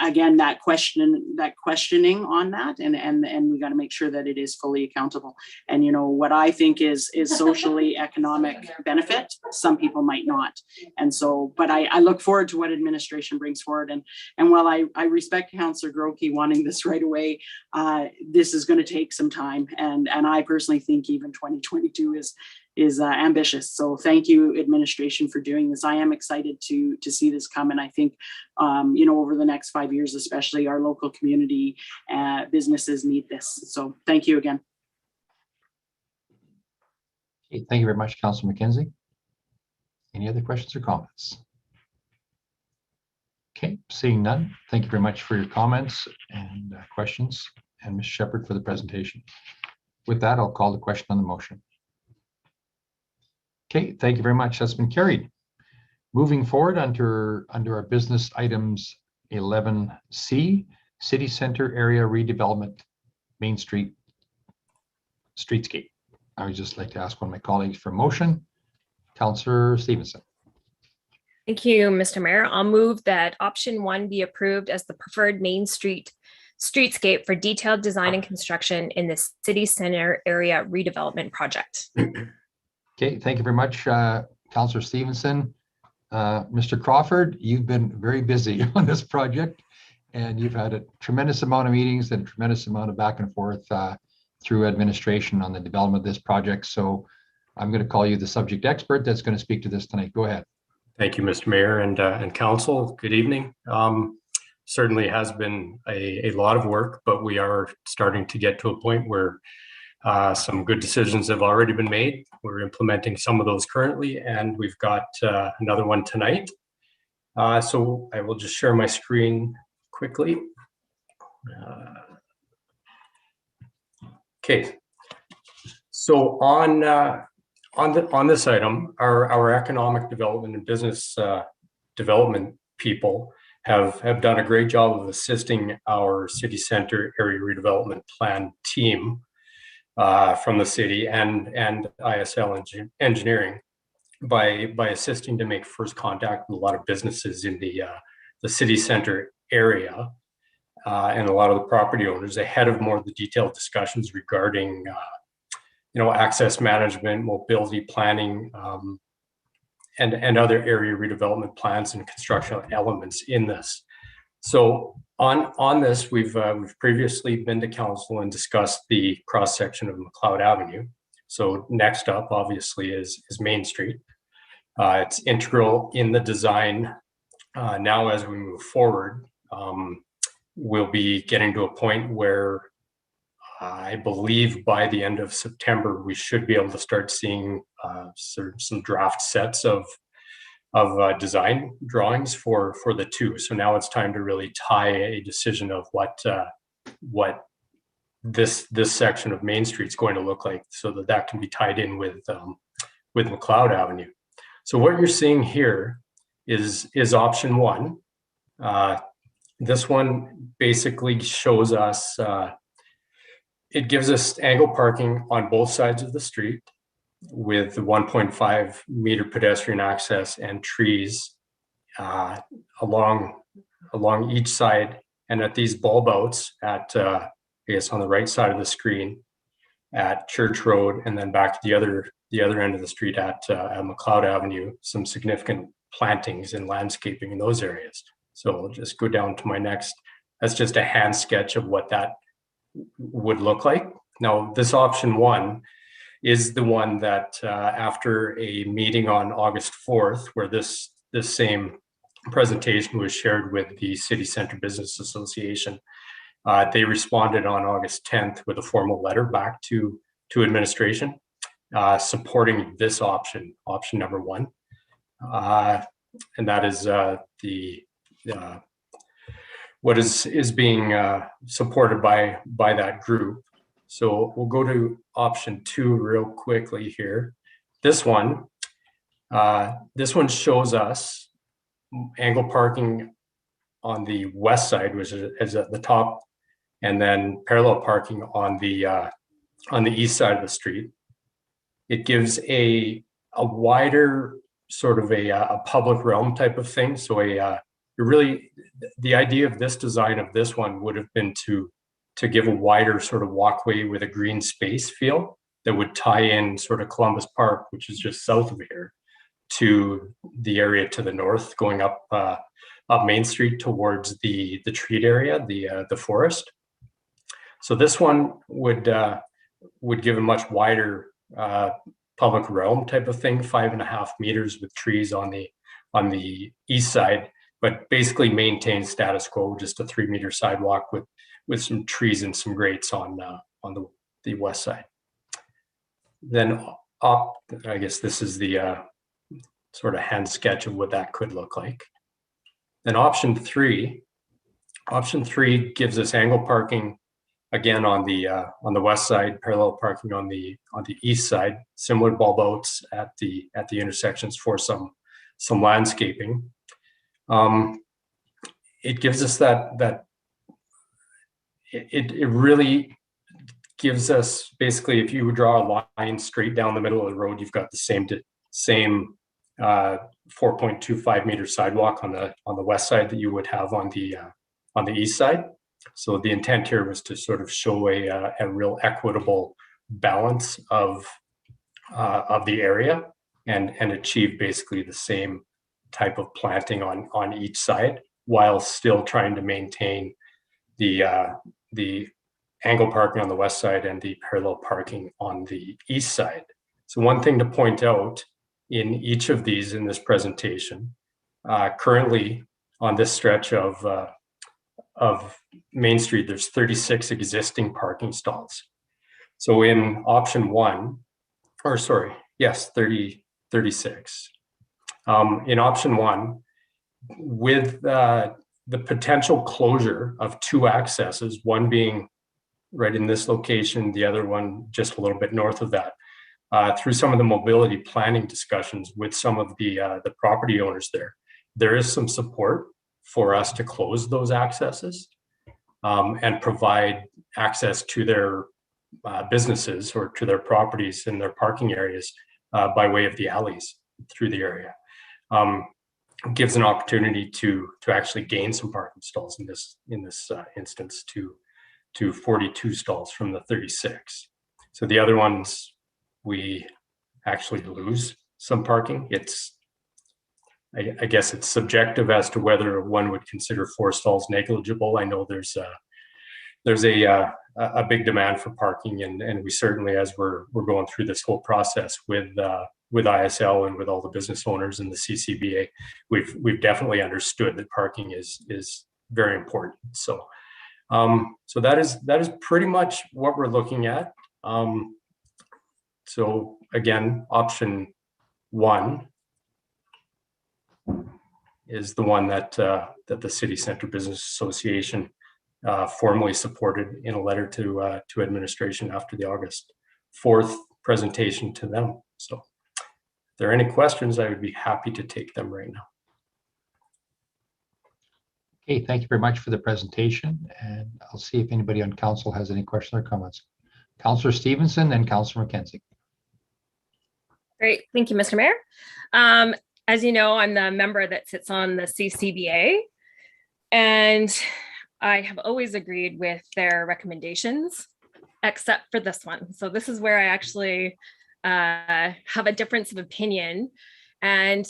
S3: again, that questioning on that, and we got to make sure that it is fully accountable. And what I think is socially economic benefit, some people might not. And so, but I look forward to what administration brings forward. And while I respect Councillor Grokey wanting this right away, this is going to take some time. And I personally think even 2022 is ambitious. So thank you, administration, for doing this. I am excited to see this come. And I think, over the next 5 years, especially, our local community businesses need this. So thank you again.
S1: Okay, thank you very much, Councillor McKenzie. Any other questions or comments? Okay, seeing none. Thank you very much for your comments and questions, and Ms. Shepherd for the presentation. With that, I'll call the question on the motion. Okay, thank you very much. That's been carried. Moving forward under our business items 11C, City Center Area Redevelopment, Main Street Streetscape. I would just like to ask one of my colleagues for motion. Councillor Stevenson.
S12: Thank you, Mr. Mayor. I'll move that option 1 be approved as the preferred Main Street streetscape for detailed design and construction in the City Center Area Redevelopment Project.
S1: Okay, thank you very much, Councillor Stevenson. Mr. Crawford, you've been very busy on this project, and you've had a tremendous amount of meetings and a tremendous amount of back and forth through administration on the development of this project. So I'm going to call you the subject expert that's going to speak to this tonight. Go ahead.
S13: Thank you, Mr. Mayor and Council. Good evening. Certainly has been a lot of work, but we are starting to get to a point where some good decisions have already been made. We're implementing some of those currently, and we've got another one tonight. So I will just share my screen quickly. Okay. So on this item, our economic development and business development people have done a great job of assisting our city center area redevelopment plan team from the city and ISL Engineering by assisting to make first contact with a lot of businesses in the city center area and a lot of the property owners ahead of more of the detailed discussions regarding access management, mobility planning, and other area redevelopment plans and construction elements in this. So on this, we've previously been to council and discussed the cross section of McLeod Avenue. So next up, obviously, is Main Street. It's integral in the design. Now, as we move forward, we'll be getting to a point where I believe by the end of September, we should be able to start seeing some draft sets of design drawings for the two. So now it's time to really tie a decision of what this section of Main Street is going to look like, so that can be tied in with McLeod Avenue. So what you're seeing here is option 1. This one basically shows us. It gives us angle parking on both sides of the street with 1.5 meter pedestrian access and trees along each side. And at these bulb outs at, I guess on the right side of the screen at Church Road, and then back to the other end of the street at McLeod Avenue, some significant plantings and landscaping in those areas. So I'll just go down to my next. That's just a hand sketch of what that would look like. Now, this option 1 is the one that after a meeting on August 4th, where this same presentation was shared with the City Center Business Association, they responded on August 10th with a formal letter back to administration supporting this option number 1. that is what is being supported by that group. So we'll go to option 2 real quickly here. This one shows us angle parking on the west side, which is at the top, and then parallel parking on the east side of the street. It gives a wider sort of a public realm type of thing. So the idea of this design of this one would have been to give a wider sort of walkway with a green space feel that would tie in sort of Columbus Park, which is just south of here, to the area to the north, going up Main Street towards the treat area, the forest. So this one would give a much wider public realm type of thing, 5.5 meters with trees on the east side, but basically maintain status quo, just a 3-meter sidewalk with some trees and some grates on the west side. Then I guess this is the sort of hand sketch of what that could look like. Then option 3 gives us angle parking again on the west side, parallel parking on the east side, similar bulb outs at the intersections for some landscaping. It gives us that it really gives us, basically, if you would draw a line straight down the middle of the road, you've got the same 4.25 meter sidewalk on the west side that you would have on the east side. So the intent here was to sort of show a real equitable balance of the area and achieve basically the same type of planting on each side, while still trying to maintain the angle parking on the west side and the parallel parking on the east side. So one thing to point out in each of these in this presentation, currently on this stretch of Main Street, there's 36 existing parking stalls. So in option 1, 36. In option 1, with the potential closure of 2 accesses, one being right in this location, the other one just a little bit north of that, through some of the mobility planning discussions with some of the property owners there is some support for us to close those accesses and provide access to their businesses or to their properties and their parking areas by way of the alleys through the area. Gives an opportunity to actually gain some parking stalls in this instance to 42 stalls from the 36. So the other ones, we actually lose some parking. I guess it's subjective as to whether one would consider 4 stalls negligible. I know there's a big demand for parking, and we certainly, as we're going through this whole process with ISL and with all the business owners and the CCBA, we've definitely understood that parking is very important. So that is pretty much what we're looking at. So again, option 1 is the one that the City Centre Business Association formally supported in a letter to administration after the August 4th presentation to them. So if there are any questions, I would be happy to take them right now.
S1: Okay, thank you very much for the presentation, and I'll see if anybody on council has any questions or comments. Councillor Stevenson and Councillor McKenzie.
S12: Great, thank you, Mr. Mayor. As you know, I'm the member that sits on the CCBA, and I have always agreed with their recommendations, except for this one. So this is where I actually have a difference of opinion, and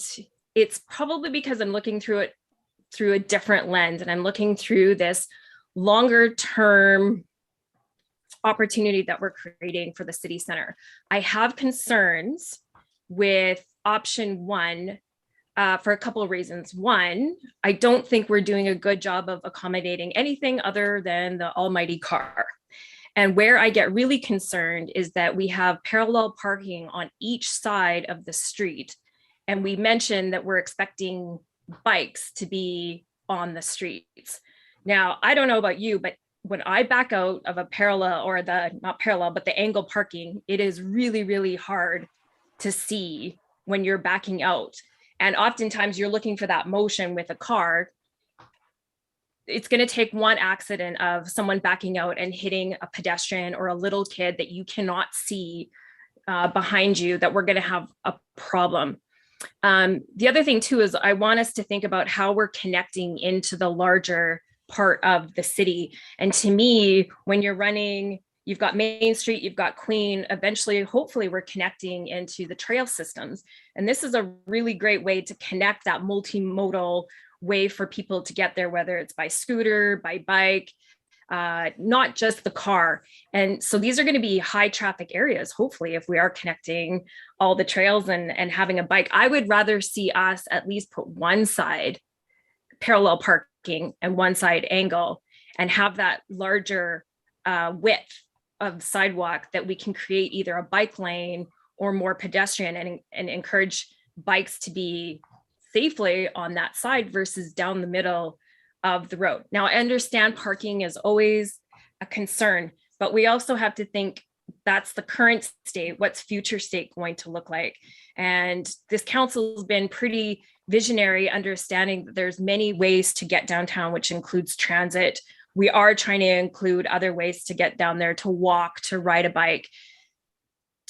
S12: it's probably because I'm looking through it through a different lens, and I'm looking through this longer term opportunity that we're creating for the city center. I have concerns with option 1 for a couple of reasons. One, I don't think we're doing a good job of accommodating anything other than the almighty car. And where I get really concerned is that we have parallel parking on each side of the street. And we mentioned that we're expecting bikes to be on the streets. Now, I don't know about you, but when I back out of a parallel or not parallel, but the angle parking, it is really, really hard to see when you're backing out. And oftentimes you're looking for that motion with a car. It's going to take one accident of someone backing out and hitting a pedestrian or a little kid that you cannot see behind you, that we're going to have a problem. The other thing too is I want us to think about how we're connecting into the larger part of the city. And to me, when you're running, you've got Main Street, you've got Queen, eventually, hopefully we're connecting into the trail systems. And this is a really great way to connect that multimodal way for people to get there, whether it's by scooter, by bike, not just the car. And so these are going to be high traffic areas, hopefully, if we are connecting all the trails and having a bike. I would rather see us at least put one side parallel parking and one side angle and have that larger width of sidewalk that we can create either a bike lane or more pedestrian and encourage bikes to be safely on that side versus down the middle of the road. Now, I understand parking is always a concern, but we also have to think that's the current state. What's future state going to look like? And this council has been pretty visionary, understanding that there's many ways to get downtown, which includes transit. We are trying to include other ways to get down there, to walk, to ride a bike,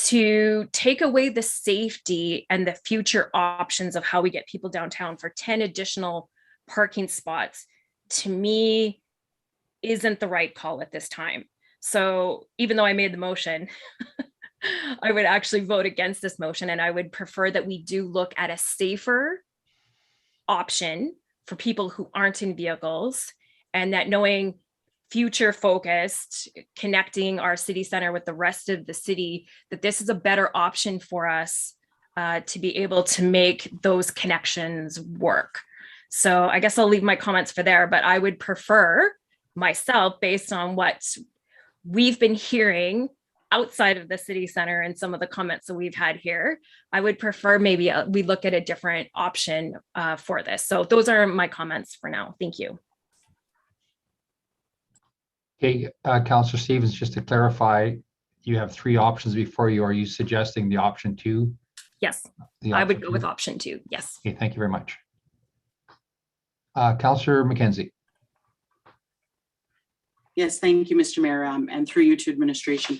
S12: to take away the safety and the future options of how we get people downtown for 10 additional parking spots, to me, isn't the right call at this time. So even though I made the motion, I would actually vote against this motion, and I would prefer that we do look at a safer option for people who aren't in vehicles, and that knowing future focused, connecting our city center with the rest of the city, that this is a better option for us to be able to make those connections work. So I guess I'll leave my comments for there, but I would prefer myself, based on what we've been hearing outside of the city center and some of the comments that we've had here, I would prefer maybe we look at a different option for this. So those are my comments for now. Thank you.
S1: Okay, Councillor Stevens, just to clarify, you have three options before you. Are you suggesting the option 2?
S12: Yes, I would go with option 2. Yes.
S1: Okay, thank you very much. Councillor McKenzie.
S3: Yes, thank you, Mr. Mayor, and through you to administration.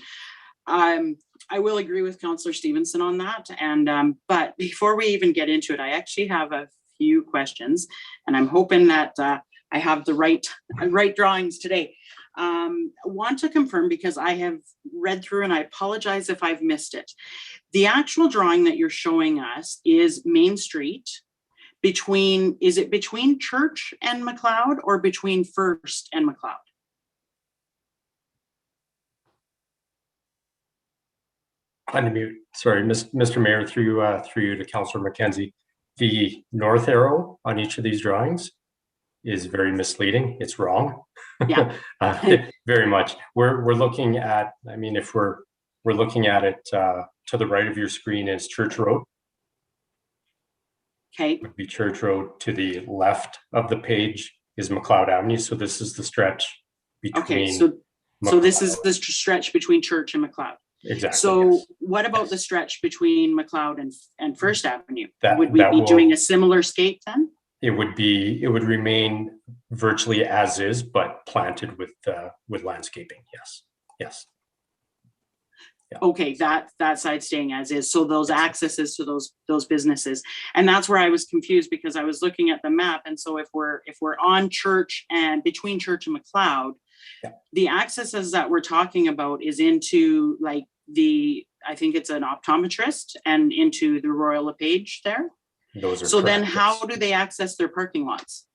S3: I will agree with Councillor Stevenson on that. And but before we even get into it, I actually have a few questions, and I'm hoping that I have the right drawings today. Want to confirm, because I have read through, and I apologize if I've missed it. The actual drawing that you're showing us is Main Street between, is it between Church and McLeod or between First and McLeod?
S13: Unmute. Sorry, Mr. Mayor, through you to Councillor McKenzie. The north arrow on each of these drawings is very misleading. It's wrong.
S3: Yeah.
S13: Very much. We're looking at, I mean, if we're looking at it to the right of your screen is Church Road.
S3: Okay.
S13: Would be Church Road. To the left of the page is McLeod Avenue. So this is the stretch between.
S3: Okay, so this is the stretch between Church and McLeod.
S13: Exactly.
S3: So
S13: yes.
S3: what about the stretch between McLeod and First Avenue?
S13: That
S3: Would we be
S13: will,
S3: doing a similar scape then?
S13: It would remain virtually as is, but planted with landscaping. Yes. Yes. Yeah.
S3: Okay, that side staying as is. So those accesses to those businesses, and that's where I was confused, because I was looking at the map, and so if we're on Church and between Church and McLeod, yeah, the accesses that we're talking about is into like I think it's an optometrist and into the Royal LePage there.
S13: Those are
S3: so.
S13: correct,
S3: Then
S13: yes.
S3: how do they access their parking lots?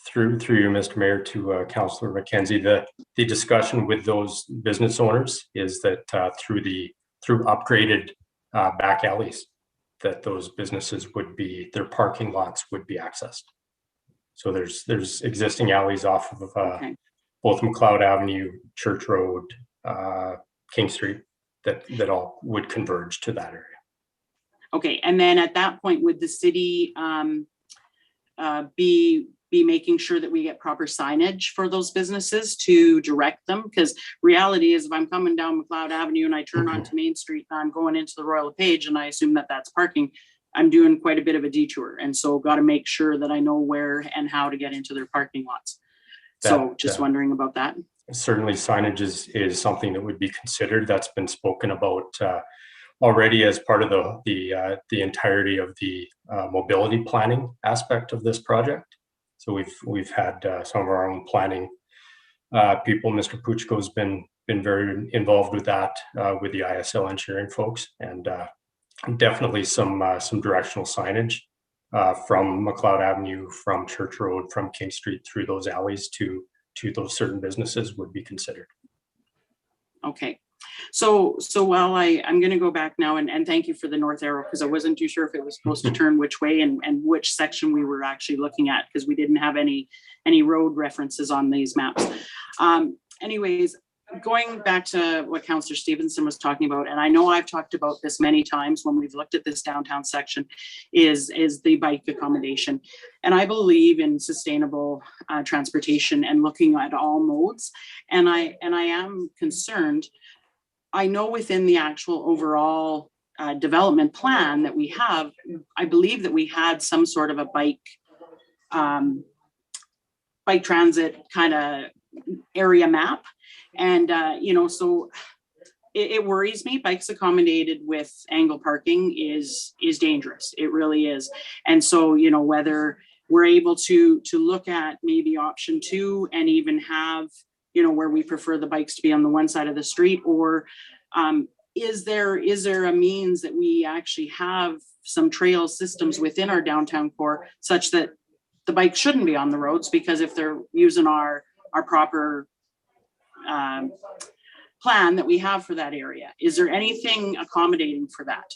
S13: Through you, Mr. Mayor, to Councillor McKenzie, the discussion with those business owners is that through upgraded back alleys, that those businesses their parking lots would be accessed. So there's existing alleys off of both McLeod Avenue, Church Road, King Street that all would converge to that area.
S3: Okay, and then at that point, would the city be making sure that we get proper signage for those businesses to direct them? Because reality is, if I'm coming down McLeod Avenue and I turn onto Main Street and I'm going into the Royal LePage and I assume that that's parking, I'm doing quite a bit of a detour. And so got to make sure that I know where and how to get into their parking lots. So just wondering about that.
S13: Certainly signage is something that would be considered. That's been spoken about already as part of the entirety of the mobility planning aspect of this project. So we've had some of our own planning people. Mr. Puchko's been very involved with that with the ISL engineering folks, and definitely some directional signage from McLeod Avenue, from Church Road, from King Street through those alleys to those certain businesses would be considered.
S3: Okay. So while I'm going to go back now and thank you for the north arrow, because I wasn't too sure if it was supposed to turn which way and which section we were actually looking at, because we didn't have any road references on these maps. Anyways, going back to what Councillor Stevenson was talking about, and I know I've talked about this many times when we've looked at this downtown section, is the bike accommodation. And I believe in sustainable transportation and looking at all modes. And I am concerned. I know within the actual overall development plan that we have, I believe that we had some sort of a bike transit kind of area map. And, so it worries me. Bikes accommodated with angle parking is dangerous. It really is. And so, whether we're able to look at maybe option 2 and even have, where we prefer the bikes to be on the one side of the street, or is there a means that we actually have some trail systems within our downtown core such that the bikes shouldn't be on the roads, because if they're using our proper plan that we have for that area, is there anything accommodating for that?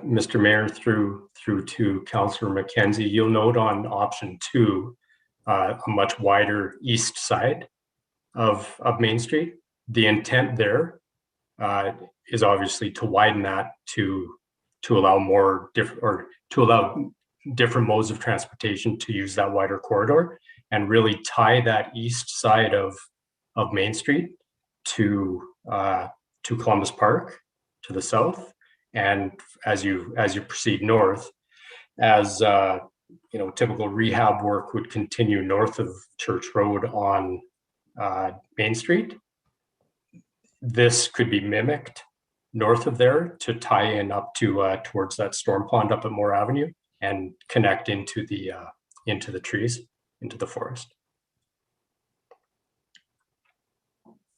S13: Mr. Mayor, through to Councillor Mackenzie, you'll note on option 2, a much wider east side of Main Street. The intent there is obviously to widen that to allow more different modes of transportation to use that wider corridor, and really tie that east side of Main Street to Columbus Park to the south. And as you proceed north, as typical rehab work would continue north of Church Road on Main Street, this could be mimicked north of there to tie in up to towards that storm pond up at Moore Avenue and connect into the trees, into the forest.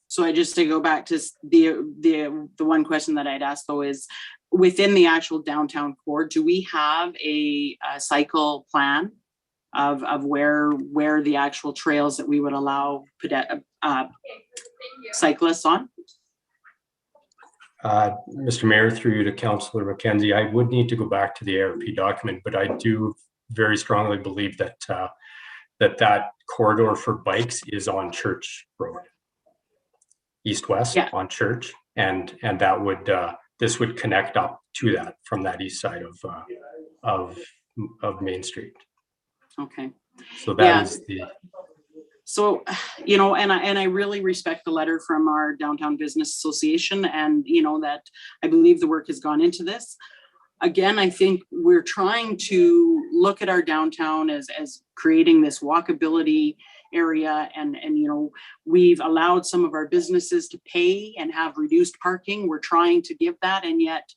S3: So I just to go back to the one question that I'd asked though is, within the actual downtown core, do we have a cycle plan of where the actual trails that we would allow cyclists on?
S13: Mr. Mayor, through you to Councillor Mackenzie, I would need to go back to the ARP document, but I do very strongly believe that that corridor for bikes is on Church Road, east-west on Church, and that would this would connect up to that from that east side of Main Street.
S3: Okay.
S13: So that is the.
S3: So, and I really respect the letter from our Downtown Business Association, and that I believe the work has gone into this. Again, I think we're trying to look at our downtown as creating this walkability area, and we've allowed some of our businesses to pay and have reduced parking. We're trying to give that, and yet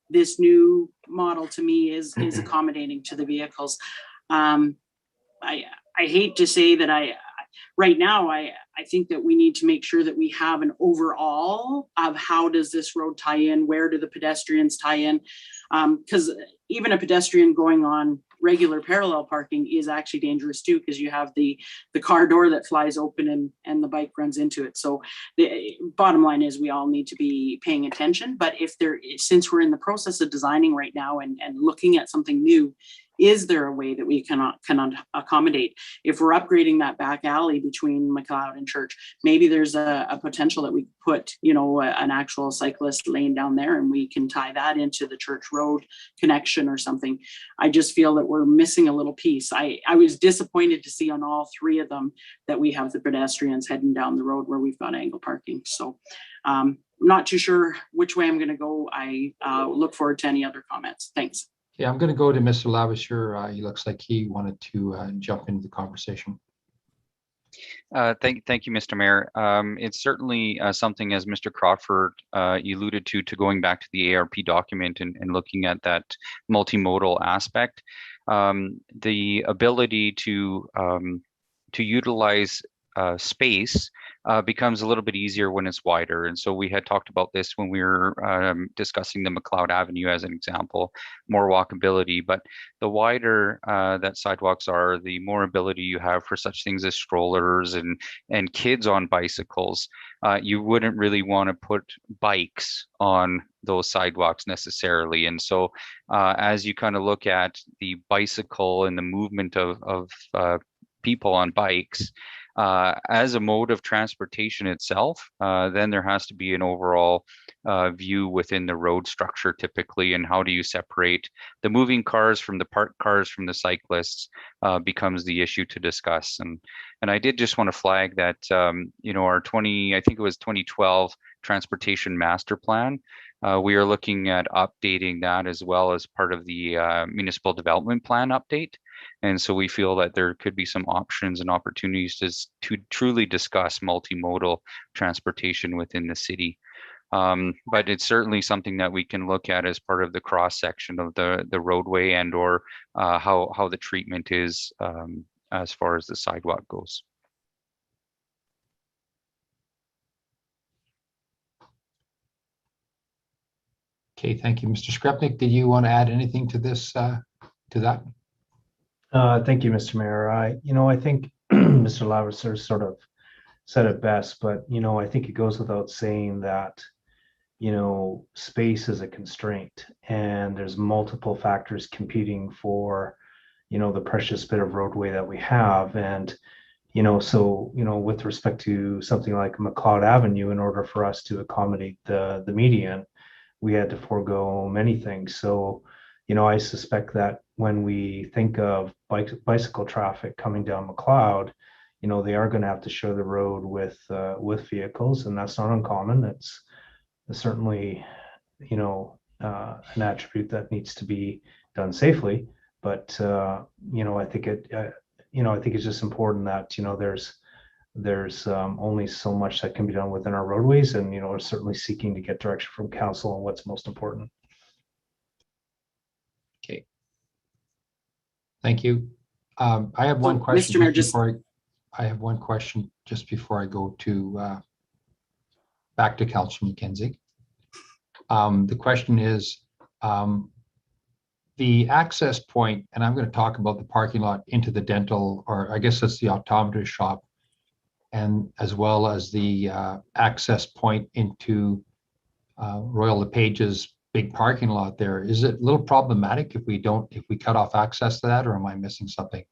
S3: this new model to me is accommodating to the vehicles. I hate to say that right now, I think that we need to make sure that we have an overall of how does this road tie in, where do the pedestrians tie in? Because even a pedestrian going on regular parallel parking is actually dangerous too, because you have the car door that flies open and the bike runs into it. So the bottom line is we all need to be paying attention. But since we're in the process of designing right now and looking at something new, is there a way that we can accommodate? If we're upgrading that back alley between McLeod and Church, maybe there's a potential that we put, an actual cyclist lane down there, and we can tie that into the Church Road connection or something. I just feel that we're missing a little piece. I was disappointed to see on all three of them that we have the pedestrians heading down the road where we've got angle parking. So I'm not too sure which way I'm going to go. I look forward to any other comments. Thanks.
S1: Yeah, I'm going to go to Mr. Lavaseur. He looks like he wanted to jump into the conversation.
S14: Thank you, Mr. Mayor. It's certainly something, as Mr. Crawford alluded to going back to the ARP document and looking at that multimodal aspect. The ability to utilize space becomes a little bit easier when it's wider. And so we had talked about this when we were discussing the McLeod Avenue as an example, more walkability. But the wider that sidewalks are, the more ability you have for such things as strollers and kids on bicycles. You wouldn't really want to put bikes on those sidewalks necessarily. And so as you kind of look at the bicycle and the movement of people on bikes, as a mode of transportation itself, then there has to be an overall view within the road structure typically, and how do you separate the moving cars from the parked cars from the cyclists becomes the issue to discuss. And I did just want to flag that, our I think it was 2012 Transportation Master Plan, we are looking at updating that as well as part of the Municipal Development Plan update. And so we feel that there could be some options and opportunities to truly discuss multimodal transportation within the city. But it's certainly something that we can look at as part of the cross section of the roadway and or how the treatment is as far as the sidewalk goes.
S1: Okay, thank you, Mr. Skrepnik. Did you want to add anything to this, to that?
S4: Thank you, Mr. Mayor. I think Mr. Lavaseur sort of said it best, but, I think it goes without saying that, space is a constraint and there's multiple factors competing for, the precious bit of roadway that we have. And, with respect to something like McLeod Avenue, in order for us to accommodate the median, we had to forego many things. So, I suspect that when we think of bicycle traffic coming down McLeod, they are going to have to share the road with vehicles, and that's not uncommon. It's certainly, an attribute that needs to be done safely. But I think it's just important that there's only so much that can be done within our roadways, and we're certainly seeking to get direction from council on what's most important.
S1: Okay. Thank you. I have one question.
S3: Mr. Mayor,
S1: I have one question just before I go to back to Councilor McKenzie. The question is the access point, and I'm going to talk about the parking lot into the dental, or I guess that's the optometrist shop, and as well as the access point into Royal LePage's big parking lot there. Is it a little problematic if we cut off access to that, or am I missing something?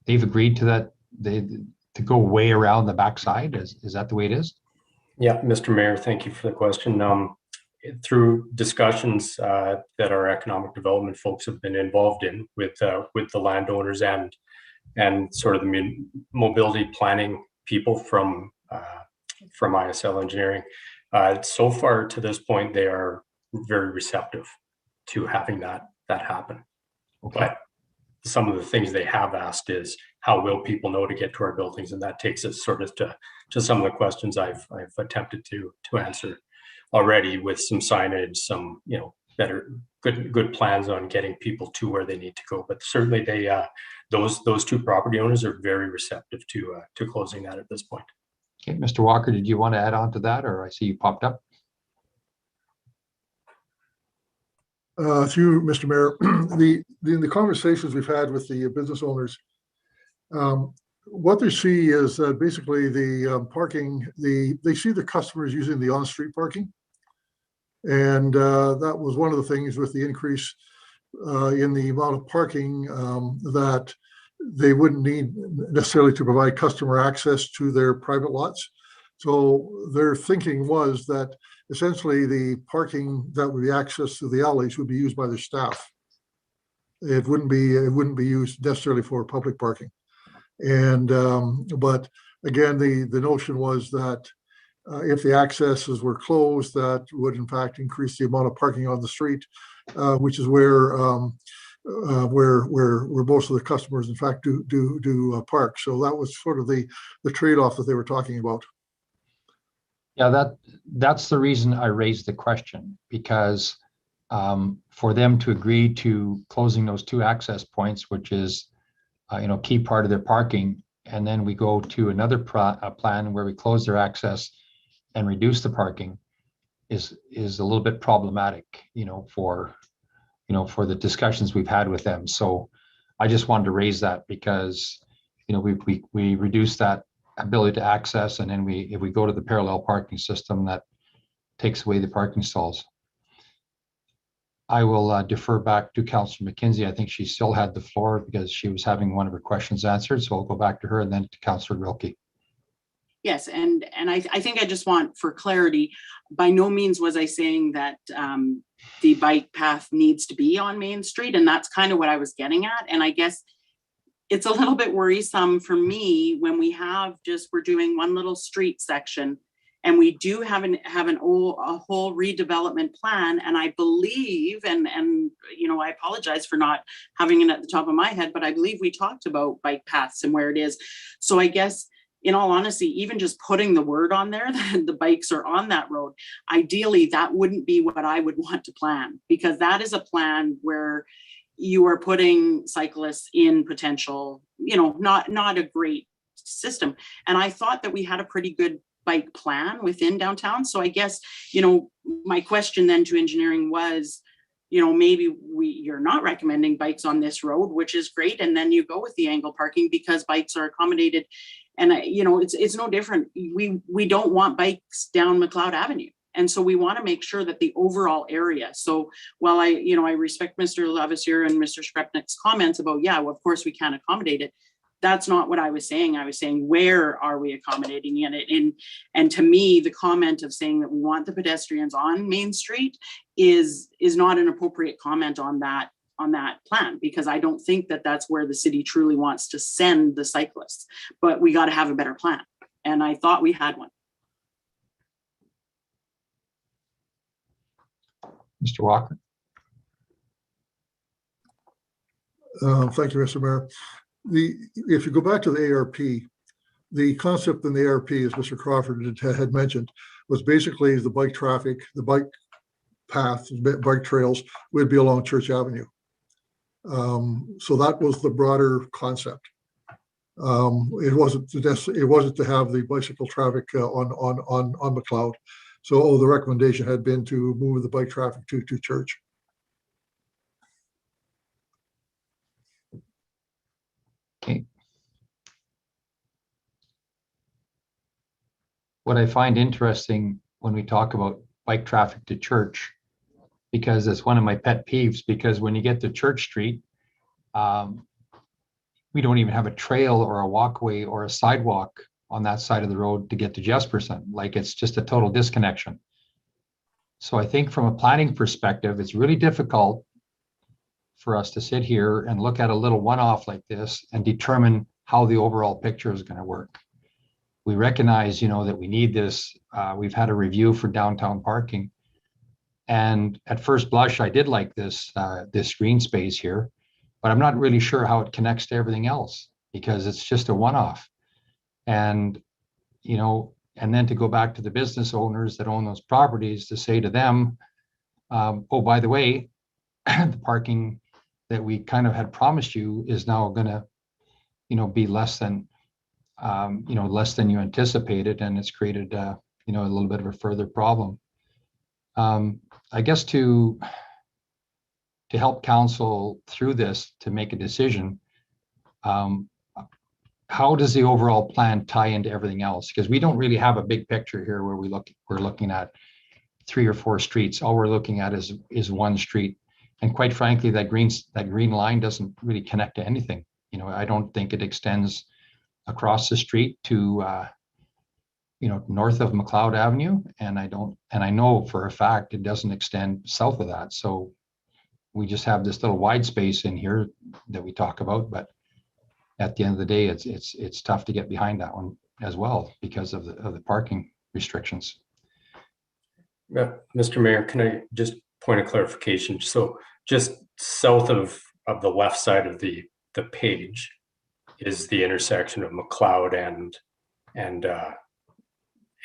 S1: They've agreed to that, to go way around the backside. Is that the way it is?
S13: Yeah, Mr. Mayor, thank you for the question. Through discussions that our economic development folks have been involved in with the landowners and sort of the mobility planning people from ISL Engineering, so far to this point, they are very receptive to having that happen.
S1: Okay.
S13: But some of the things they have asked is, how will people know to get to our buildings? And that takes us sort of to some of the questions I've attempted to answer already, with some signage, some better good plans on getting people to where they need to go. But certainly they those two property owners are very receptive to closing that at this point.
S1: Okay, Mr. Walker, did you want to add on to that, or I see you popped up?
S15: Through Mr. Mayor, the conversations we've had with the business owners, what they see is basically the parking. They see the customers using the on-street parking, and that was one of the things with the increase in the amount of parking that they wouldn't need necessarily to provide customer access to their private lots. So their thinking was that essentially the parking that would be access to the alleys would be used by their staff. It wouldn't be used necessarily for public parking. And but again, the notion was that if the accesses were closed, that would in fact increase the amount of parking on the street, which is where most of the customers in fact do park. So that was sort of the trade-off that they were talking about.
S1: Yeah, that's the reason I raised the question, because for them to agree to closing those two access points, which is key part of their parking, and then we go to another plan where we close their access and reduce the parking, is a little bit problematic, for the discussions we've had with them. So I just wanted to raise that because we reduce that ability to access, and then if we go to the parallel parking system, that takes away the parking stalls. I will defer back to Councillor McKenzie. I think she still had the floor because she was having one of her questions answered. So I'll go back to her and then to Councillor Wilkie.
S3: Yes, and I think I just want for clarity, by no means was I saying that the bike path needs to be on Main Street, and that's kind of what I was getting at. And I guess it's a little bit worrisome for me when we're doing one little street section, and we do have a whole redevelopment plan. And I believe, and I apologize for not having it at the top of my head, but I believe we talked about bike paths and where it is. So I guess, in all honesty, even just putting the word on there that the bikes are on that road, ideally that wouldn't be what I would want to plan, because that is a plan where you are putting cyclists in potential, not a great system. And I thought that we had a pretty good bike plan within downtown. So I guess, my question then to engineering was, maybe you're not recommending bikes on this road, which is great. And then you go with the angle parking because bikes are accommodated. And it's no different. We don't want bikes down McLeod Avenue. And so we want to make sure that the overall area. So while I respect Mr. Lavasier and Mr. Skrepnik's comments about, of course we can't accommodate it. That's not what I was saying. I was saying, where are we accommodating it? And to me, the comment of saying that we want the pedestrians on Main Street is not an appropriate comment on that plan, because I don't think that that's where the city truly wants to send the cyclists. But we got to have a better plan. And I thought we had one.
S1: Mr. Walker.
S15: Thank you, Mr. Mayor. If you go back to the ARP, the concept in the ARP, as Mr. Crawford had mentioned, was basically the bike traffic, the bike path, bike trails would be along Church Avenue. So that was the broader concept. It wasn't to have the bicycle traffic on McLeod. So the recommendation had been to move the bike traffic to Church.
S1: Okay. What I find interesting when we talk about bike traffic to Church, because it's one of my pet peeves, because when you get to Church Street, we don't even have a trail or a walkway or a sidewalk on that side of the road to get to Jesperson. Like, it's just a total disconnection. So I think from a planning perspective, it's really difficult for us to sit here and look at a little one-off like this and determine how the overall picture is going to work. We recognize, that we need this. We've had a review for downtown parking. And at first blush, I did like this green space here, but I'm not really sure how it connects to everything else, because it's just a one-off. And, and then to go back to the business owners that own those properties to say to them, oh, by the way, the parking that we kind of had promised you is now going to, be less than, less than you anticipated. And it's created, a little bit of a further problem. I guess to help council through this, to make a decision, how does the overall plan tie into everything else? Because we don't really have a big picture here where we're looking at 3 or 4 streets. All we're looking at is one street. And quite frankly, that green line doesn't really connect to anything. You know, I don't think it extends across the street to, you know, north of McLeod Avenue. And I know for a fact it doesn't extend south of that. So we just have this little wide space in here that we talk about, but at the end of the day, it's tough to get behind that one as well because of the parking restrictions.
S13: Mr. Mayor, can I just point of clarification? So just south of the left side of the page is the intersection of McLeod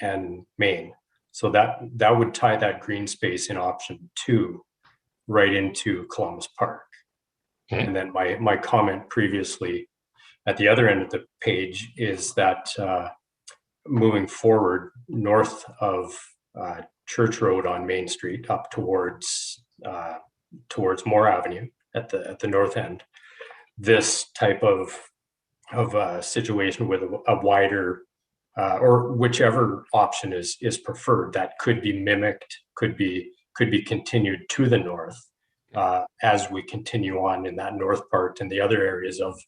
S13: and Main. So that would tie that green space in option 2 right into Columbus Park. Okay. And then my comment previously at the other end of the page is that moving forward north of Church Road on Main Street up towards Moore Avenue at the north end, this type of situation with a wider or whichever option is preferred, that could be mimicked, could be continued to the north as we continue on in that north part and the other areas of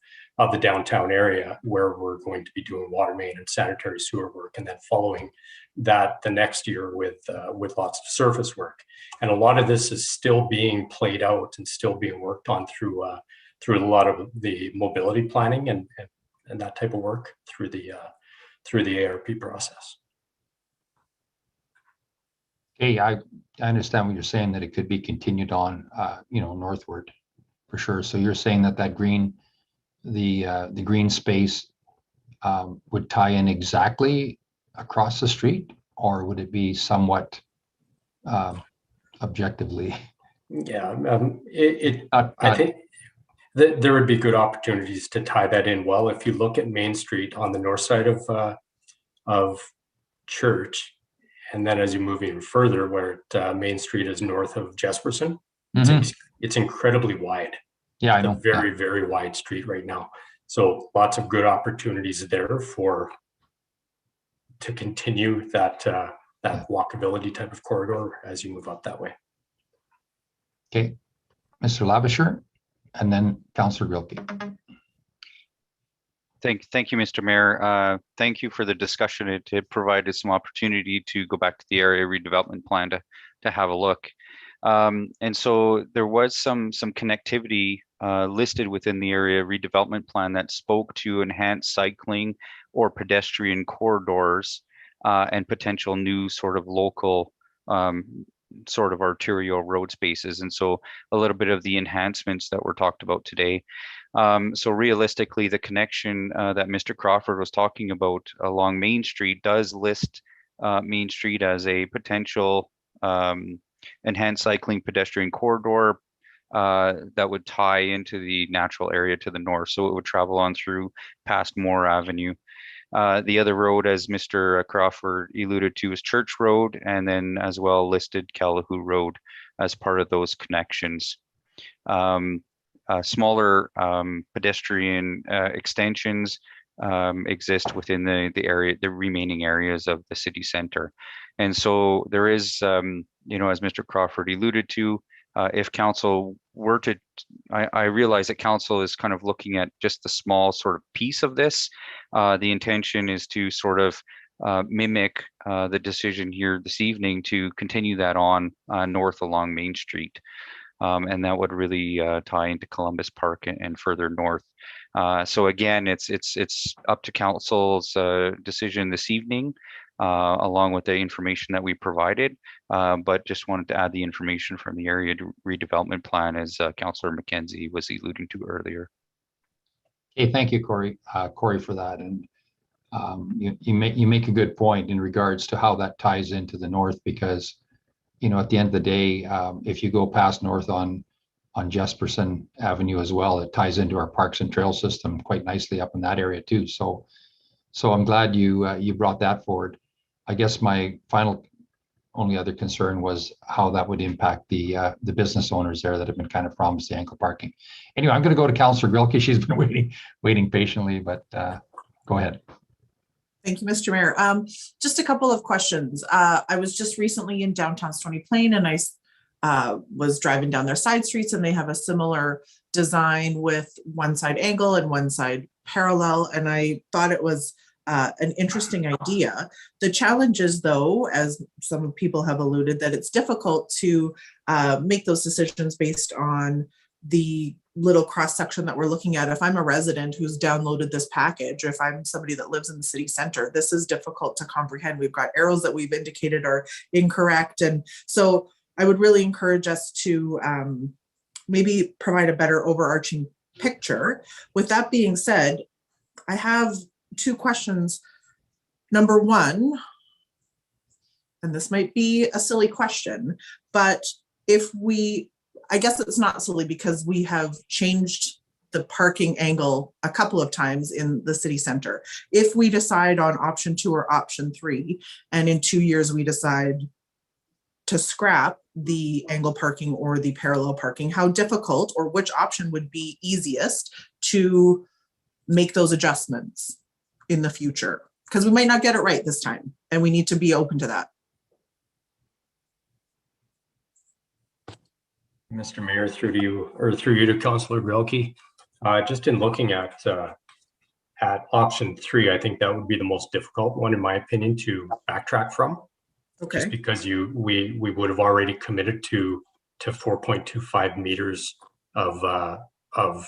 S13: the downtown area where we're going to be doing water main and sanitary sewer work, and then following that the next year with lots of surface work. And a lot of this is still being played out and still being worked on through a lot of the mobility planning and that type of work through the ARP process.
S1: Okay, I understand what you're saying, that it could be continued on, you know, northward for sure. So you're saying that green, the green space would tie in exactly across the street, or would it be somewhat objectively?
S13: Yeah, I think there would be good opportunities to tie that in well. If you look at Main Street on the north side of Church, and then as you move even further, where Main Street is north of Jesperson, it's incredibly wide.
S1: Yeah, I know.
S13: Very, very wide street right now. So lots of good opportunities there to continue that walkability type of corridor as you move up that way.
S1: Okay, Mr. Lavisher, and then Councillor Grilke.
S14: Thank you, Mr. Mayor. Thank you for the discussion. It provided some opportunity to go back to the area redevelopment plan to have a look. And so there was some connectivity listed within the area redevelopment plan that spoke to enhanced cycling or pedestrian corridors and potential new sort of local sort of arterial road spaces. And so a little bit of the enhancements that were talked about today. So realistically, the connection that Mr. Crawford was talking about along Main Street does list Main Street as a potential enhanced cycling pedestrian corridor that would tie into the natural area to the north. So it would travel on through past Moore Avenue. The other road, as Mr. Crawford alluded to, is Church Road, and then as well listed Calahoo Road as part of those connections. Smaller pedestrian extensions exist within the remaining areas of the city center. And so there is, you know, as Mr. Crawford alluded to, if council were to, I realize that council is kind of looking at just the small sort of piece of this. The intention is to sort of mimic the decision here this evening to continue that on north along Main Street. And that would really tie into Columbus Park and further north. So again, it's up to council's decision this evening, along with the information that we provided. But just wanted to add the information from the area redevelopment plan, as Councillor McKenzie was alluding to earlier.
S1: Okay, thank you, Corey, for that. And you make a good point in regards to how that ties into the north, because you know, at the end of the day, if you go past north on Jesperson Avenue as well, it ties into our parks and trail system quite nicely up in that area too. So I'm glad you brought that forward. I guess my only other concern was how that would impact the business owners there that have been kind of promised the ankle parking. Anyway, I'm going to go to Councillor Grilke. She's been waiting patiently, but go ahead.
S10: Thank you, Mr. Mayor. Just a couple of questions. I was just recently in downtown Stony Plain, and I was driving down their side streets, and they have a similar design with one side angle and one side parallel. And I thought it was an interesting idea. The challenge is, though, as some people have alluded, that it's difficult to make those decisions based on the little cross section that we're looking at. If I'm a resident who's downloaded this package, or if I'm somebody that lives in the city center, this is difficult to comprehend. We've got arrows that we've indicated are incorrect. And so I would really encourage us to maybe provide a better overarching picture. With that being said, I have two questions. Number one, and this might be a silly question, but I guess it's not silly because we have changed the parking angle a couple of times in the city center. If we decide on option 2 or option 3, and in 2 years we decide to scrap the angle parking or the parallel parking, how difficult, or which option would be easiest to make those adjustments in the future? Because we might not get it right this time, and we need to be open to that.
S13: Mr. Mayor, through you to Councillor Grelke, just in looking at option 3, I think that would be the most difficult one, in my opinion, to backtrack from.
S10: Okay.
S13: Just because we would have already committed to 4.25 meters of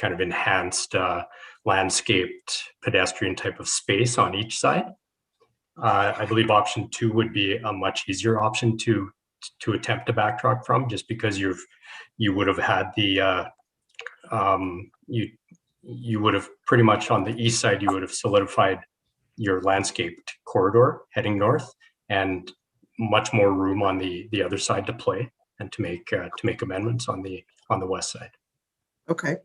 S13: kind of enhanced landscaped pedestrian type of space on each side. I believe option 2 would be a much easier option to attempt to backtrack from, just because you would have had the you would have pretty much on the east side, you would have solidified your landscaped corridor heading north, and much more room on the other side to play and to make amendments on the west side.
S10: Okay.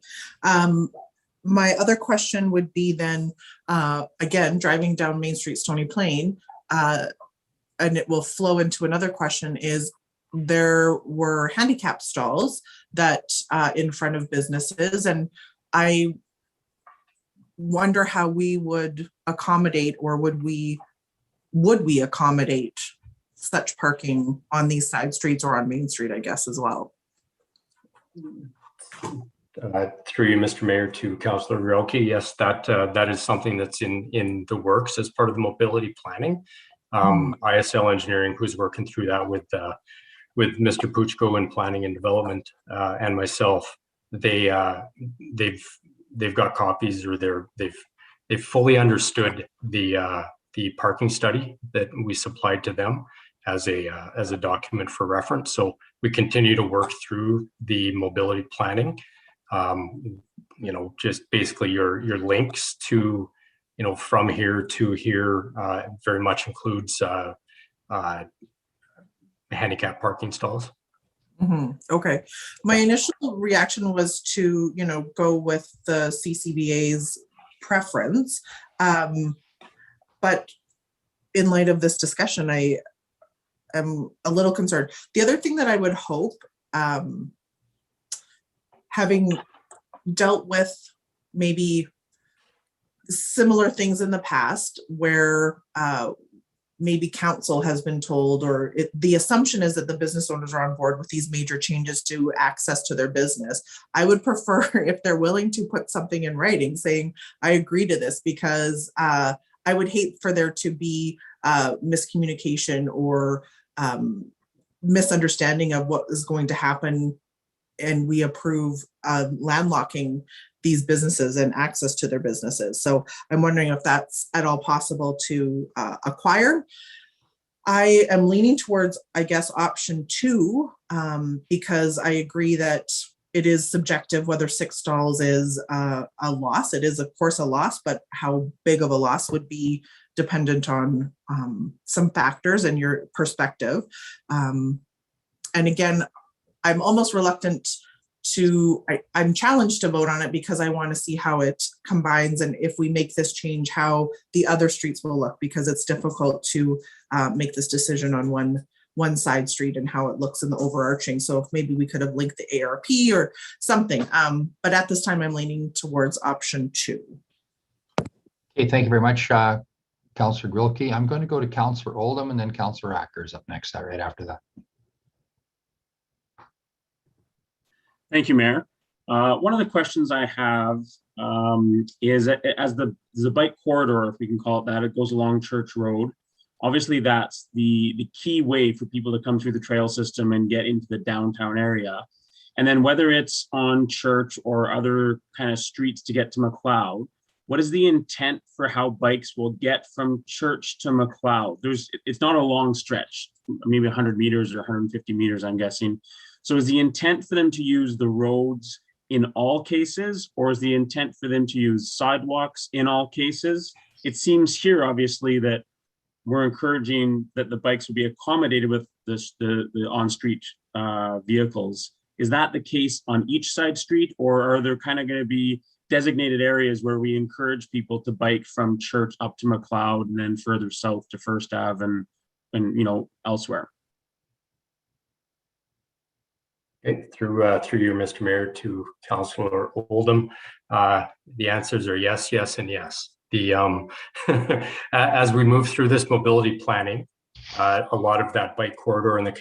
S10: My other question would be then, again, driving down Main Street, Stony Plain, and it will flow into another question, is there were handicap stalls that in front of businesses, and I wonder how we would accommodate, or would we accommodate such parking on these side streets or on Main Street, I guess, as well.
S13: Through you, Mr. Mayor, to Councillor Grelke, yes, that is something that's in the works as part of the mobility planning. ISL Engineering, who's working through that with Mr. Puchko in planning and development, and myself, they've got copies, or they've fully understood the parking study that we supplied to them as a document for reference. So we continue to work through the mobility planning. Just basically your links to, from here to here, very much includes handicap parking stalls.
S10: Mm-hmm. Okay. My initial reaction was to, go with the CCBA's preference. But in light of this discussion, I am a little concerned. The other thing that I would hope, having dealt with maybe similar things in the past where maybe council has been told, or the assumption is that the business owners are on board with these major changes to access to their business. I would prefer if they're willing to put something in writing saying, I agree to this, because I would hate for there to be miscommunication or misunderstanding of what is going to happen, and we approve landlocking these businesses and access to their businesses. So I'm wondering if that's at all possible to acquire. I am leaning towards, I guess, option 2, because I agree that it is subjective whether 6 stalls is a loss. It is, of course, a loss, but how big of a loss would be dependent on some factors and your perspective. And again, I'm almost reluctant I'm challenged to vote on it because I want to see how it combines, and if we make this change, how the other streets will look, because it's difficult to make this decision on one side street and how it looks in the overarching. So if maybe we could have linked the ARP or something, but at this time I'm leaning towards option 2.
S1: Okay, thank you very much, Councillor Grelke. I'm going to go to Councillor Oldham, and then Councillor Ackers up next, right after that.
S8: Thank you, Mayor. One of the questions I have is as the bike corridor, if we can call it that, it goes along Church Road. Obviously, that's the key way for people to come through the trail system and get into the downtown area. And then whether it's on Church or other kind of streets to get to McLeod, what is the intent for how bikes will get from Church to McLeod? It's not a long stretch, maybe 100 meters or 150 meters, I'm guessing. So is the intent for them to use the roads in all cases, or is the intent for them to use sidewalks in all cases? It seems here, obviously, that we're encouraging that the bikes will be accommodated with the on-street vehicles. Is that the case on each side street, or are there kind of going to be designated areas where we encourage people to bike from Church up to McLeod and then further south to First Ave and elsewhere?
S13: Okay, through you, Mr. Mayor, to Councillor Oldham, the answers are yes, yes, and yes. As we move through this mobility planning, a lot of that bike corridor and the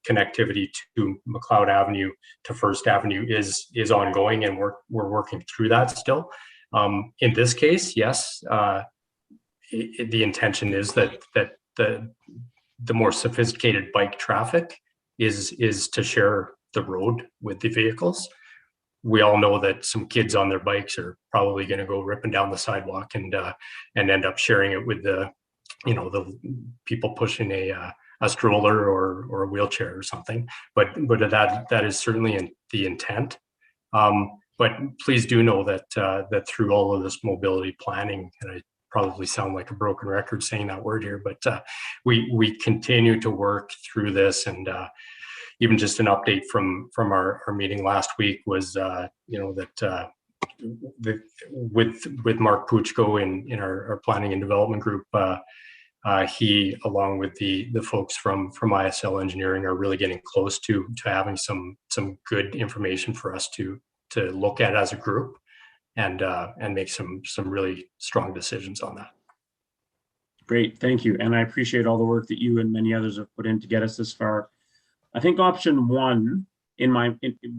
S13: connectivity to McLeod Avenue to First Avenue is ongoing, and we're working through that still. In this case, yes, the intention is that the more sophisticated bike traffic is to share the road with the vehicles. We all know that some kids on their bikes are probably going to go ripping down the sidewalk and end up sharing it with the people pushing a stroller or a wheelchair or something. But that is certainly the intent. But please do know that through all of this mobility planning, and I probably sound like a broken record saying that word here, but we continue to work through this. And even just an update from our meeting last week was that with Mark Puchko in our planning and development group, he, along with the folks from ISL Engineering, are really getting close to having some good information for us to look at as a group and make some really strong decisions on that.
S8: Great, thank you. And I appreciate all the work that you and many others have put in to get us this far. I think option one, in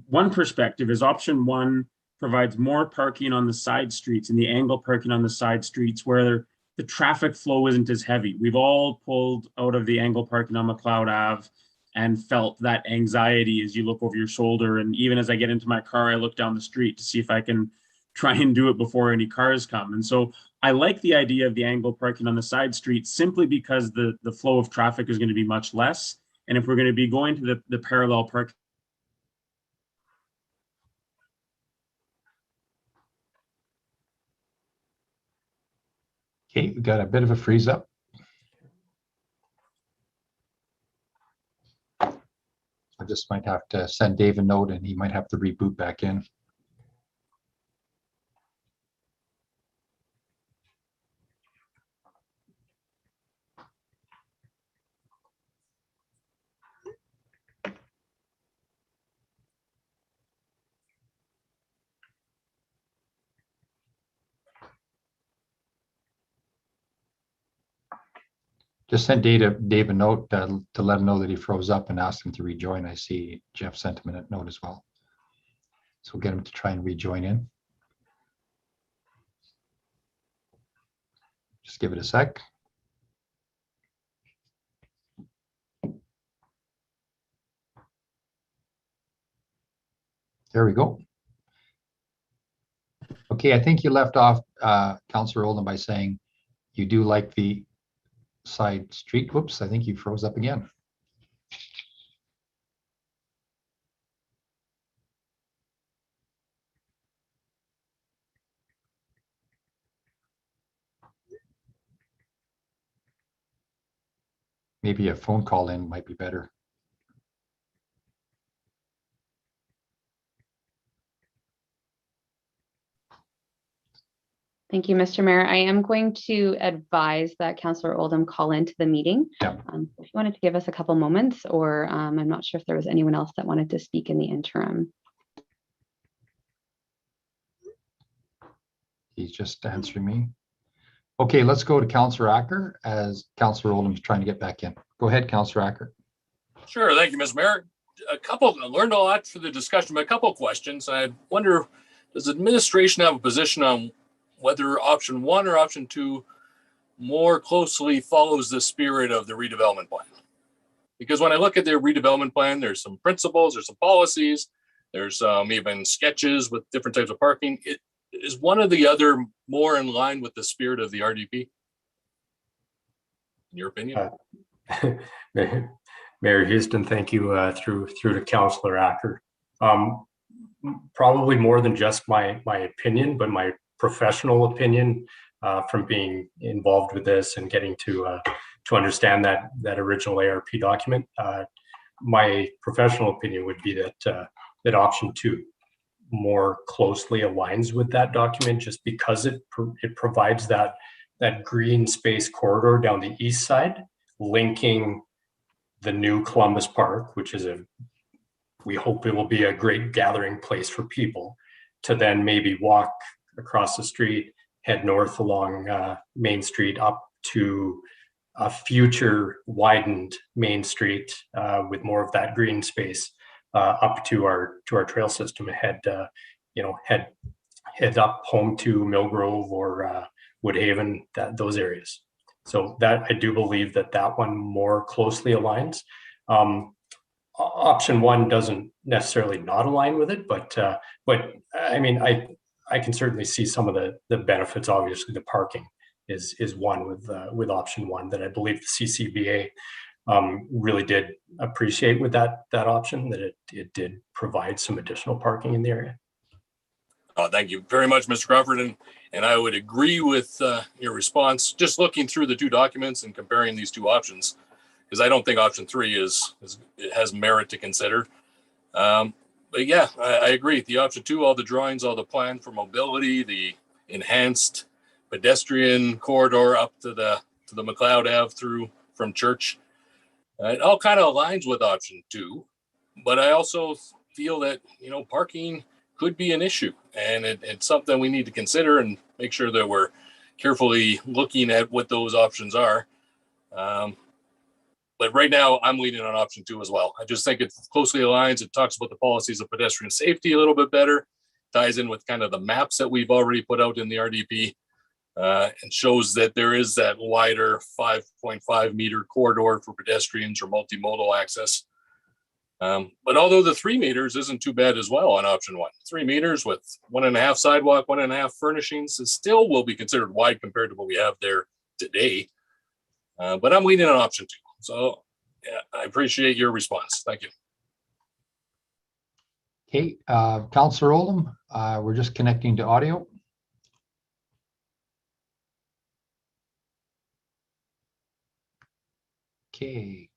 S8: one perspective, is option one provides more parking on the side streets and the angle parking on the side streets where the traffic flow isn't as heavy. We've all pulled out of the angle parking on McLeod Ave and felt that anxiety as you look over your shoulder. And even as I get into my car, I look down the street to see if I can try and do it before any cars come. And so I like the idea of the angle parking on the side streets simply because the flow of traffic is going to be much less. And if we're going to be going to the parallel parking,
S1: Okay, we got a bit of a freeze up. I just might have to send Dave a note and he might have to reboot back in. Just sent Dave a note to let him know that he froze up and asked him to rejoin. I see Jeff sent him a note as well. So we'll get him to try and rejoin in. Just give it a sec. There we go. Okay, I think you left off, Councillor Oldham, by saying you do like the side street. Whoops, I think you froze up again. Maybe a phone call in might be better.
S6: Thank you, Mr. Mayor. I am going to advise that Councillor Oldham call into the meeting.
S1: Yeah.
S6: If you wanted to give us a couple moments, or I'm not sure if there was anyone else that wanted to speak in the interim.
S1: He's just answering me. Okay, let's go to Councillor Acker as Councillor Oldham is trying to get back in. Go ahead, Councillor Acker.
S5: Sure, thank you, Ms. Mayor. I learned a lot for the discussion, but a couple of questions. I wonder, does administration have a position on whether option one or option two more closely follows the spirit of the redevelopment plan? Because when I look at their redevelopment plan, there's some principles, there's some policies, there's even sketches with different types of parking. Is one or the other more in line with the spirit of the RDP? In your opinion?
S13: Mayor Houston, thank you through to Councillor Acker. Probably more than just my opinion, but my professional opinion from being involved with this and getting to understand that original ARP document. My professional opinion would be that option two more closely aligns with that document, just because it provides that green space corridor down the east side, linking the new Columbus Park, which is we hope it will be a great gathering place for people, to then maybe walk across the street, head north along Main Street up to a future widened Main Street with more of that green space up to our trail system, head up home to Millgrove or Woodhaven, those areas. So that I do believe that one more closely aligns. Option one doesn't necessarily not align with it, but I mean, I can certainly see some of the benefits. Obviously, the parking is one with option one that I believe the CCBA really did appreciate with that option, that it did provide some additional parking in the area.
S5: Thank you very much, Mr. Crawford, and I would agree with your response. Just looking through the two documents and comparing these two options, because I don't think option three it has merit to consider. But yeah, I agree. The option two, all the drawings, all the plan for mobility, the enhanced pedestrian corridor up to the McLeod Ave through from Church, it all kind of aligns with option two. But I also feel that parking could be an issue, and it's something we need to consider and make sure that we're carefully looking at what those options are. But right now, I'm leaning on option two as well. I just think it closely aligns. It talks about the policies of pedestrian safety a little bit better, ties in with kind of the maps that we've already put out in the RDP, and shows that there is that wider 5.5 meter corridor for pedestrians or multimodal access. But although the 3 meters isn't too bad as well on option one, 3 meters with 1.5 sidewalk, 1.5 furnishings, it still will be considered wide compared to what we have there today. But I'm leaning on option two. So yeah, I appreciate your response. Thank you.
S1: Okay, Councillor Oldham, we're just connecting to audio. Okay,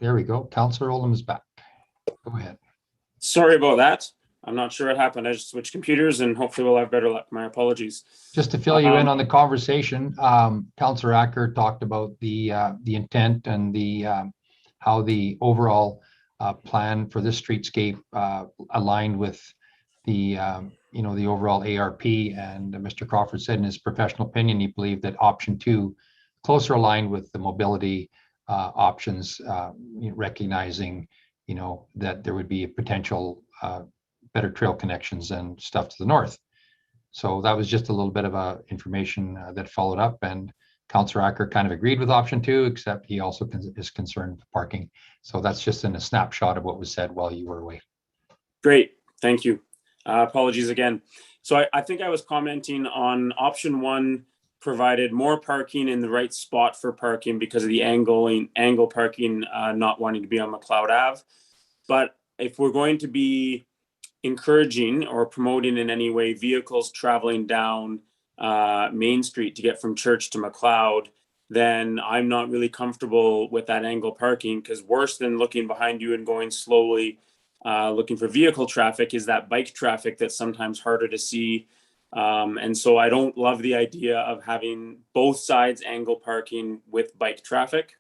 S1: there we go. Councillor Oldham is back. Go ahead.
S16: Sorry about that. I'm not sure what happened. I just switched computers and hopefully we'll have better luck. My apologies.
S1: Just to fill you in on the conversation, Councillor Acker talked about the intent and how the overall plan for this streetscape aligned with the the overall ARP. And Mr. Crawford said in his professional opinion, he believed that option two closer aligned with the mobility options, recognizing that there would be a potential better trail connections and stuff to the north. So that was just a little bit of information that followed up, and Councillor Acker kind of agreed with option two, except he also is concerned with parking. So that's just in a snapshot of what was said while you were away.
S16: Great, thank you. Apologies again. So I think I was commenting on option one provided more parking in the right spot for parking because of the angle parking not wanting to be on McLeod Ave. But if we're going to be encouraging or promoting in any way vehicles traveling down Main Street to get from Church to McLeod, then I'm not really comfortable with that angle parking, because worse than looking behind you and going slowly looking for vehicle traffic is that bike traffic that's sometimes harder to see. And so I don't love the idea of having both sides angle parking with bike traffic.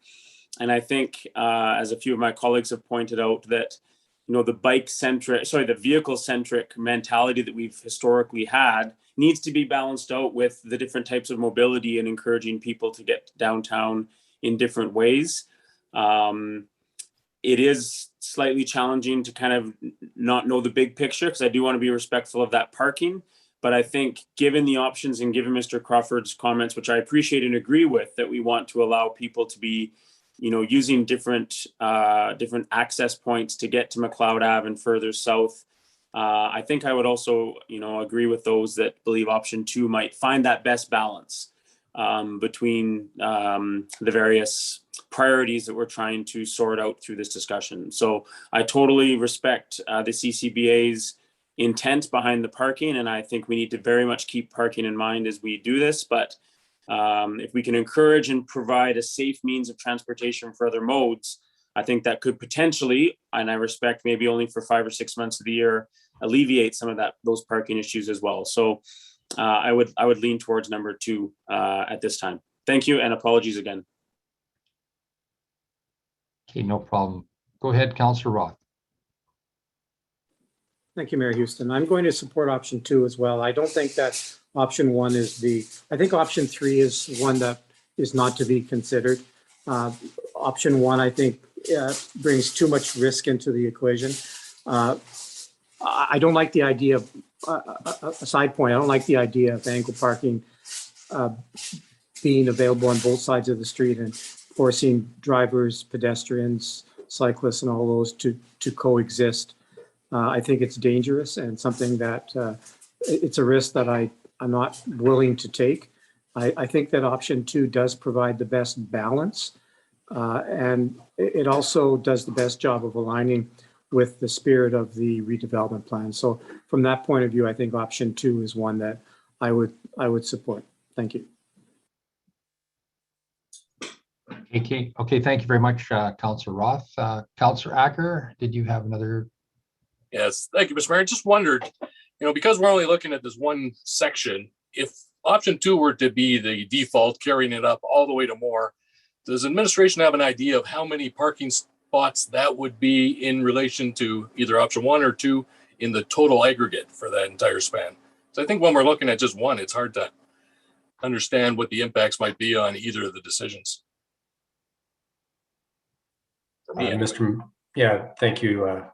S16: And I think as a few of my colleagues have pointed out, that the vehicle-centric mentality that we've historically had needs to be balanced out with the different types of mobility and encouraging people to get downtown in different ways. it is slightly challenging to kind of not know the big picture, because I do want to be respectful of that parking. But I think given the options and given Mr. Crawford's comments, which I appreciate and agree with, that we want to allow people to be, using different access points to get to McLeod Ave and further south. I think I would also, agree with those that believe option 2 might find that best balance between the various priorities that we're trying to sort out through this discussion. So I totally respect the CCBA's intent behind the parking, and I think we need to very much keep parking in mind as we do this. But if we can encourage and provide a safe means of transportation for other modes, I think that could potentially, and I respect maybe only for 5 or 6 months of the year, alleviate some of those parking issues as well. So I would lean towards number 2 at this time. Thank you, and apologies again.
S1: Okay, no problem. Go ahead, Councillor Roth.
S2: Thank you, Mayor Houston. I'm going to support option 2 as well. I don't think that option 1 is I think option 3 is one that is not to be considered. Option 1, I think, brings too much risk into the equation. I don't like the idea of, a side point, I don't like the idea of angle parking being available on both sides of the street and forcing drivers, pedestrians, cyclists, and all those to coexist. I think it's dangerous and something that it's a risk that I'm not willing to take. I think that option 2 does provide the best balance, and it also does the best job of aligning with the spirit of the redevelopment plan. So from that point of view, I think option 2 is one that I would support. Thank you.
S1: Okay, thank you very much, Councillor Roth. Councillor Acker, did you have another?
S5: Yes, thank you, Mr. Mayor. I just wondered, because we're only looking at this one section, if option 2 were to be the default, carrying it up all the way to more, does administration have an idea of how many parking spots that would be in relation to either option 1 or 2 in the total aggregate for that entire span? So I think when we're looking at just one, it's hard to understand what the impacts might be on either of the decisions.
S13: Thank you,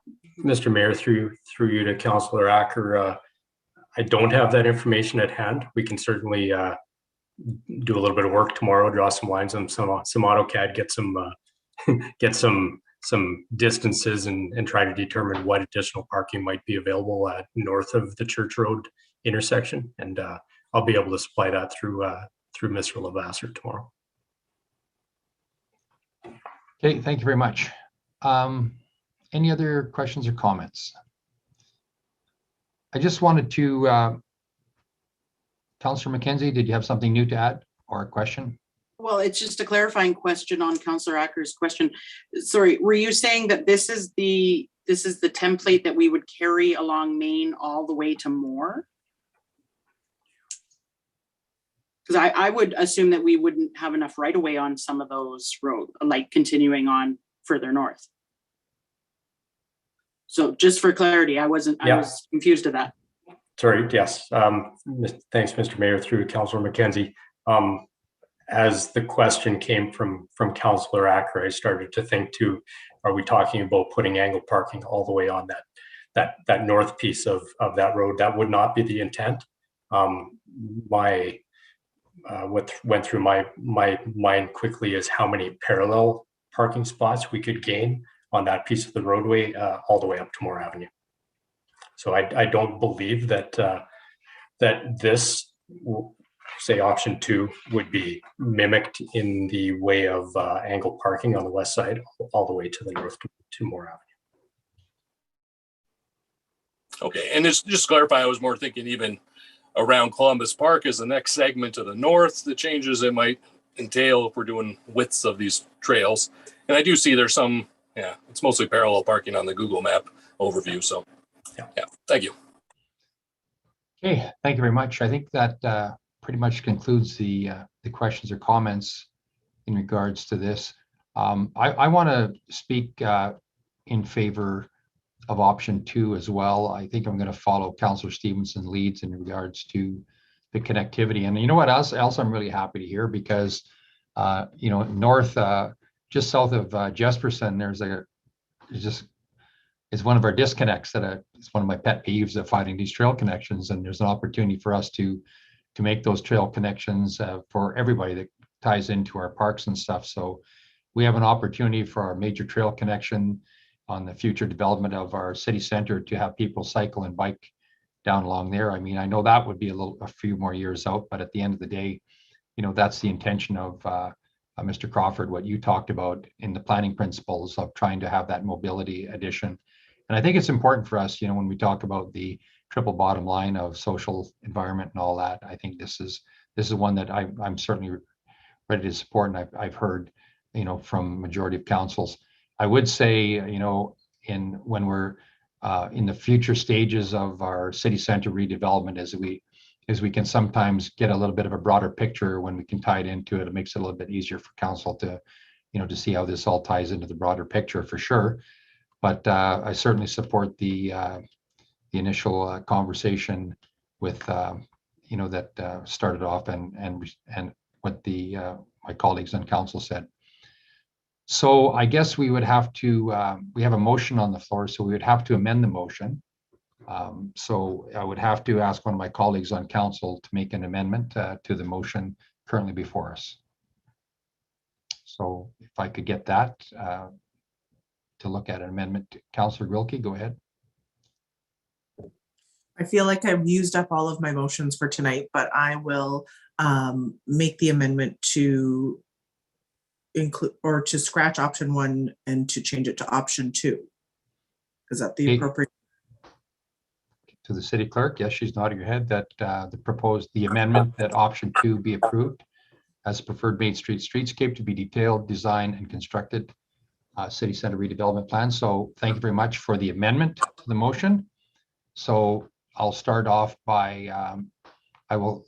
S13: Mr. Mayor, through you to Councillor Acker. I don't have that information at hand. We can certainly do a little bit of work tomorrow, draw some lines on some AutoCAD, get some distances and try to determine what additional parking might be available north of the Church Road intersection. And I'll be able to supply that through Mr. Levasseur tomorrow.
S1: Okay, thank you very much. Any other questions or comments? I just wanted to, Councillor McKenzie, did you have something new to add or a question?
S3: Well, it's just a clarifying question on Councillor Acker's question. Sorry, were you saying that this is the template that we would carry along Main all the way to Moore? Because I would assume that we wouldn't have enough right of way on some of those roads, like continuing on further north. So just for clarity, I was confused at that.
S13: Sorry, yes. Thanks, Mr. Mayor, through Councillor McKenzie. As the question came from Councillor Acker, I started to think too, are we talking about putting angle parking all the way on that north piece of that road? That would not be the intent. What went through my mind quickly is how many parallel parking spots we could gain on that piece of the roadway all the way up to Moore Avenue. So I don't believe that this, say option 2, would be mimicked in the way of angle parking on the west side all the way to the north to Moore Avenue.
S5: Okay, and just to clarify, I was more thinking even around Columbus Park as the next segment to the north, the changes it might entail if we're doing widths of these trails. And I do see there's some, it's mostly parallel parking on the Google map overview. So yeah, thank you.
S1: Okay, thank you very much. I think that pretty much concludes the questions or comments in regards to this. I want to speak in favor of option 2 as well. I think I'm going to follow Councillor Stevenson leads in regards to the connectivity. And you know what else I'm really happy to hear, because north, just south of Jesperson, there's is one of our disconnects that it's one of my pet peeves of finding these trail connections. And there's an opportunity for us to make those trail connections for everybody that ties into our parks and stuff. So we have an opportunity for our major trail connection on the future development of our city center to have people cycle and bike down along there. I mean, I know that would be a few more years out, but at the end of the day, you know, that's the intention of Mr. Crawford, what you talked about in the planning principles of trying to have that mobility addition. And I think it's important for us, you know, when we talk about the triple bottom line of social environment and all that, I think this is one that I'm certainly ready to support. And I've heard, you know, from majority of councils. I would say, you know, when we're in the future stages of our city center redevelopment, as we can sometimes get a little bit of a broader picture when we can tie it into it. It makes it a little bit easier for council to, you know, to see how this all ties into the broader picture for sure. But I certainly support the initial conversation with, you know, that started off and what my colleagues on council said. So I guess we would have to, we have a motion on the floor, so we would have to amend the motion. So I would have to ask one of my colleagues on council to make an amendment to the motion currently before us. So if I could get that to look at an amendment, Councillor Wilkie, go ahead.
S10: I feel like I've used up all of my motions for tonight, but I will make the amendment to include or to scratch option 1 and to change it to option 2. Is that the appropriate?
S1: To the city clerk, yes, she's nodding her head that the amendment that option 2 be approved as preferred Main Street streetscape to be detailed, designed and constructed city center redevelopment plan. So thank you very much for the amendment to the motion. So I'll start off by, I will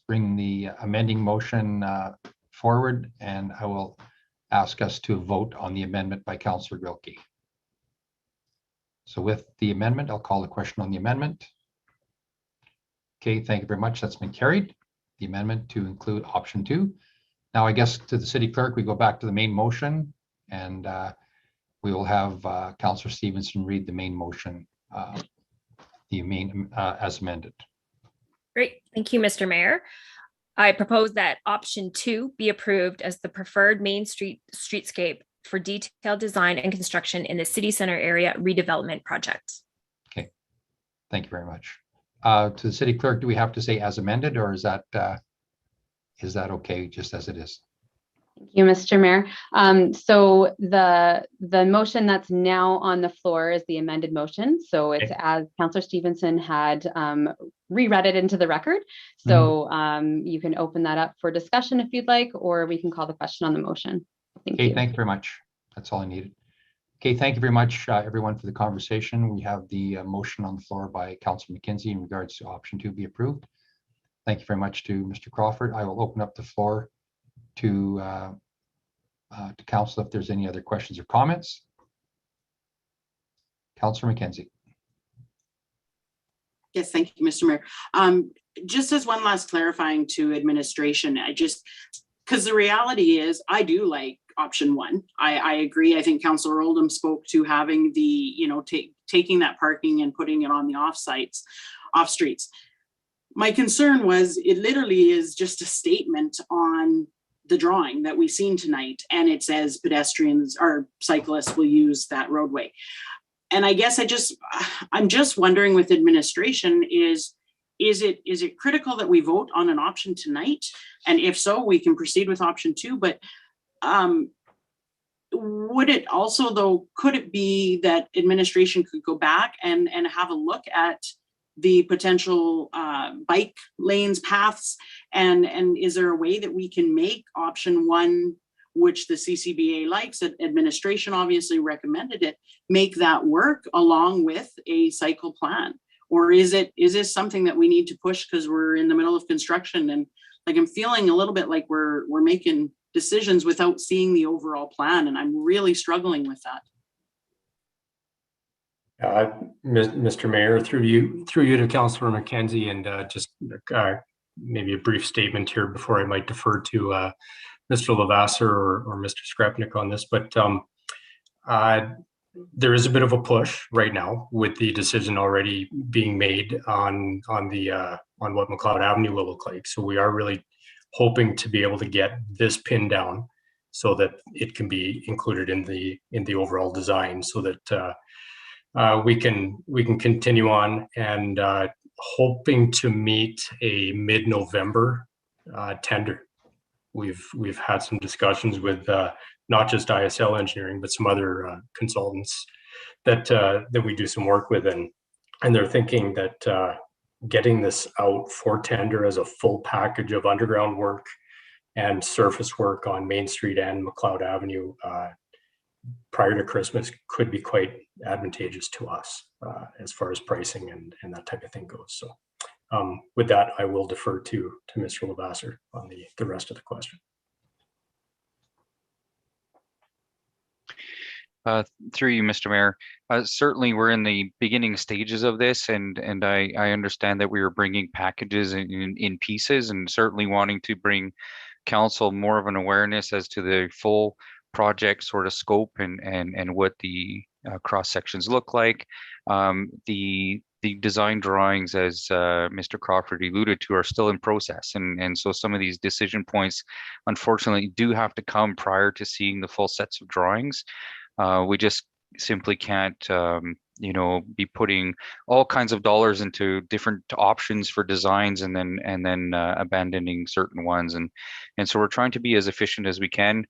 S1: bring the amending motion forward, and I will ask us to vote on the amendment by Councillor Wilkie. So with the amendment, I'll call the question on the amendment. Okay, thank you very much. That's been carried. The amendment to include option 2. Now, I guess to the city clerk, we go back to the main motion, and we will have Councillor Stevenson read the main motion, as amended.
S12: Great. Thank you, Mr. Mayor. I propose that option 2 be approved as the preferred Main Street streetscape for detailed design and construction in the city center area redevelopment project.
S1: Okay, thank you very much. To the city clerk, do we have to say as amended, or is that okay just as it is?
S6: Thank you, Mr. Mayor. So the motion that's now on the floor is the amended motion. So it's as Councillor Stevenson had reread it into the record. So you can open that up for discussion if you'd like, or we can call the question on the motion. Thank you.
S1: Thank you very much. That's all I needed. Okay, thank you very much, everyone, for the conversation. We have the motion on the floor by Councillor McKenzie in regards to option 2 be approved. Thank you very much to Mr. Crawford. I will open up the floor to council if there's any other questions or comments. Councillor McKenzie.
S3: Yes, thank you, Mr. Mayor. Just as one last clarifying to administration, because the reality is I do like option 1. I agree. I think Councillor Oldham spoke to having the, you know, taking that parking and putting it on the off streets. My concern was it literally is just a statement on the drawing that we've seen tonight, and it says pedestrians or cyclists will use that roadway. And I guess I'm just wondering with administration is it critical that we vote on an option tonight? And if so, we can proceed with option 2, but would it also, though, could it be that administration could go back and have a look at the potential bike lanes, paths, and is there a way that we can make option 1, which the CCBA likes, administration obviously recommended it, make that work along with a cycle plan? Or is this something that we need to push because we're in the middle of construction, and like I'm feeling a little bit like we're making decisions without seeing the overall plan, and I'm really struggling with that.
S13: Mr. Mayor, through you to Councillor McKenzie, and just maybe a brief statement here before I might defer to Mr. Lavasser or Mr. Skrepnik on this. But there is a bit of a push right now with the decision already being made on what McLeod Avenue will look like. So we are really hoping to be able to get this pinned down so that it can be included in the overall design, so that we can continue on, and hoping to meet a mid-November tender. We've had some discussions with not just ISL Engineering, but some other consultants that we do some work with, and they're thinking that getting this out for tender as a full package of underground work and surface work on Main Street and McLeod Avenue prior to Christmas could be quite advantageous to us as far as pricing and that type of thing goes. So with that, I will defer to Mr. Lavasser on the rest of the question.
S14: Through you, Mr. Mayor. Certainly, we're in the beginning stages of this, and I understand that we are bringing packages in pieces, and certainly wanting to bring council more of an awareness as to the full project sort of scope and what the cross sections look like. The design drawings, as Mr. Crawford alluded to, are still in process, and so some of these decision points, unfortunately, do have to come prior to seeing the full sets of drawings. We just simply can't, be putting all kinds of dollars into different options for designs and then abandoning certain ones, and so we're trying to be as efficient as we can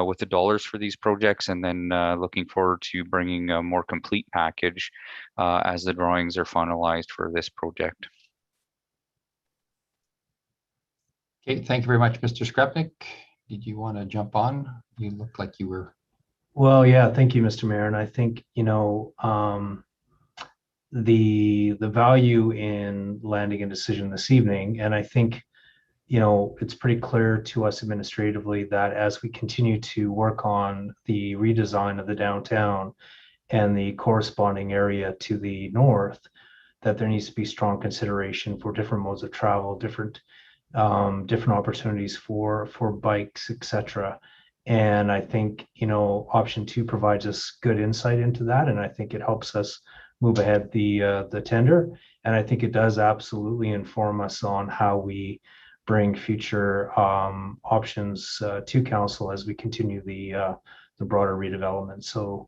S14: with the dollars for these projects, and then looking forward to bringing a more complete package as the drawings are finalized for this project.
S1: Okay, thank you very much, Mr. Skrepnik. Did you want to jump on? You look like you were.
S4: Well, yeah, thank you, Mr. Mayor. And I think, the value in landing a decision this evening, and I think, it's pretty clear to us administratively that as we continue to work on the redesign of the downtown and the corresponding area to the north, that there needs to be strong consideration for different modes of travel, different opportunities for bikes, etc. And I think, option 2 provides us good insight into that. And I think it helps us move ahead the tender. And I think it does absolutely inform us on how we bring future options to council as we continue the broader redevelopment. So,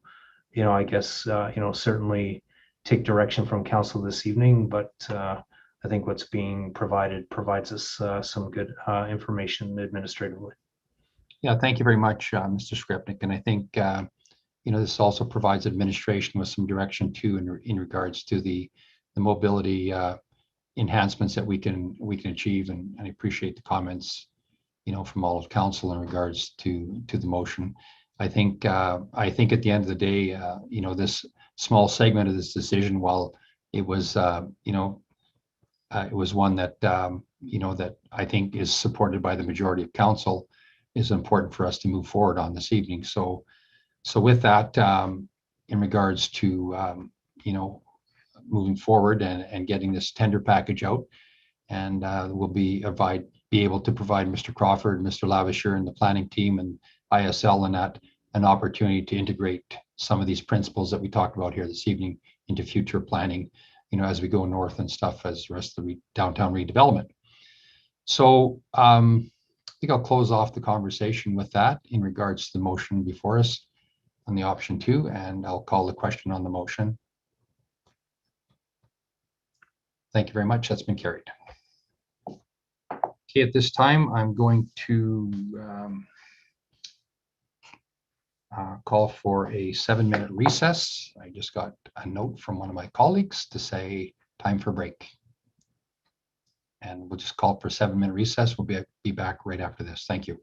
S4: I guess, certainly take direction from council this evening, but I think what's being provided provides us some good information administratively.
S1: Yeah, thank you very much, Mr. Skrepnik. And I think, this also provides administration with some direction too in regards to the mobility enhancements that we can achieve. And I appreciate the comments, from all of council in regards to the motion. I think at the end of the day, this small segment of this decision, while it was, it was one that, that I think is supported by the majority of council, is important for us to move forward on this evening. So with that, in regards to, moving forward and getting this tender package out, and we'll be able to provide Mr. Crawford, Mr. Lavisher, and the planning team and ISL and that an opportunity to integrate some of these principles that we talked about here this evening into future planning, as we go north and stuff, as the rest of the downtown redevelopment. So I think I'll close off the conversation with that in regards to the motion before us on the option 2, and I'll call the question on the motion. Thank you very much. That's been carried. Okay, at this time, I'm going to call for a 7-minute recess. I just got a note from one of my colleagues to say time for break. And we'll just call for a 7-minute recess. We'll be back right after this. Thank you.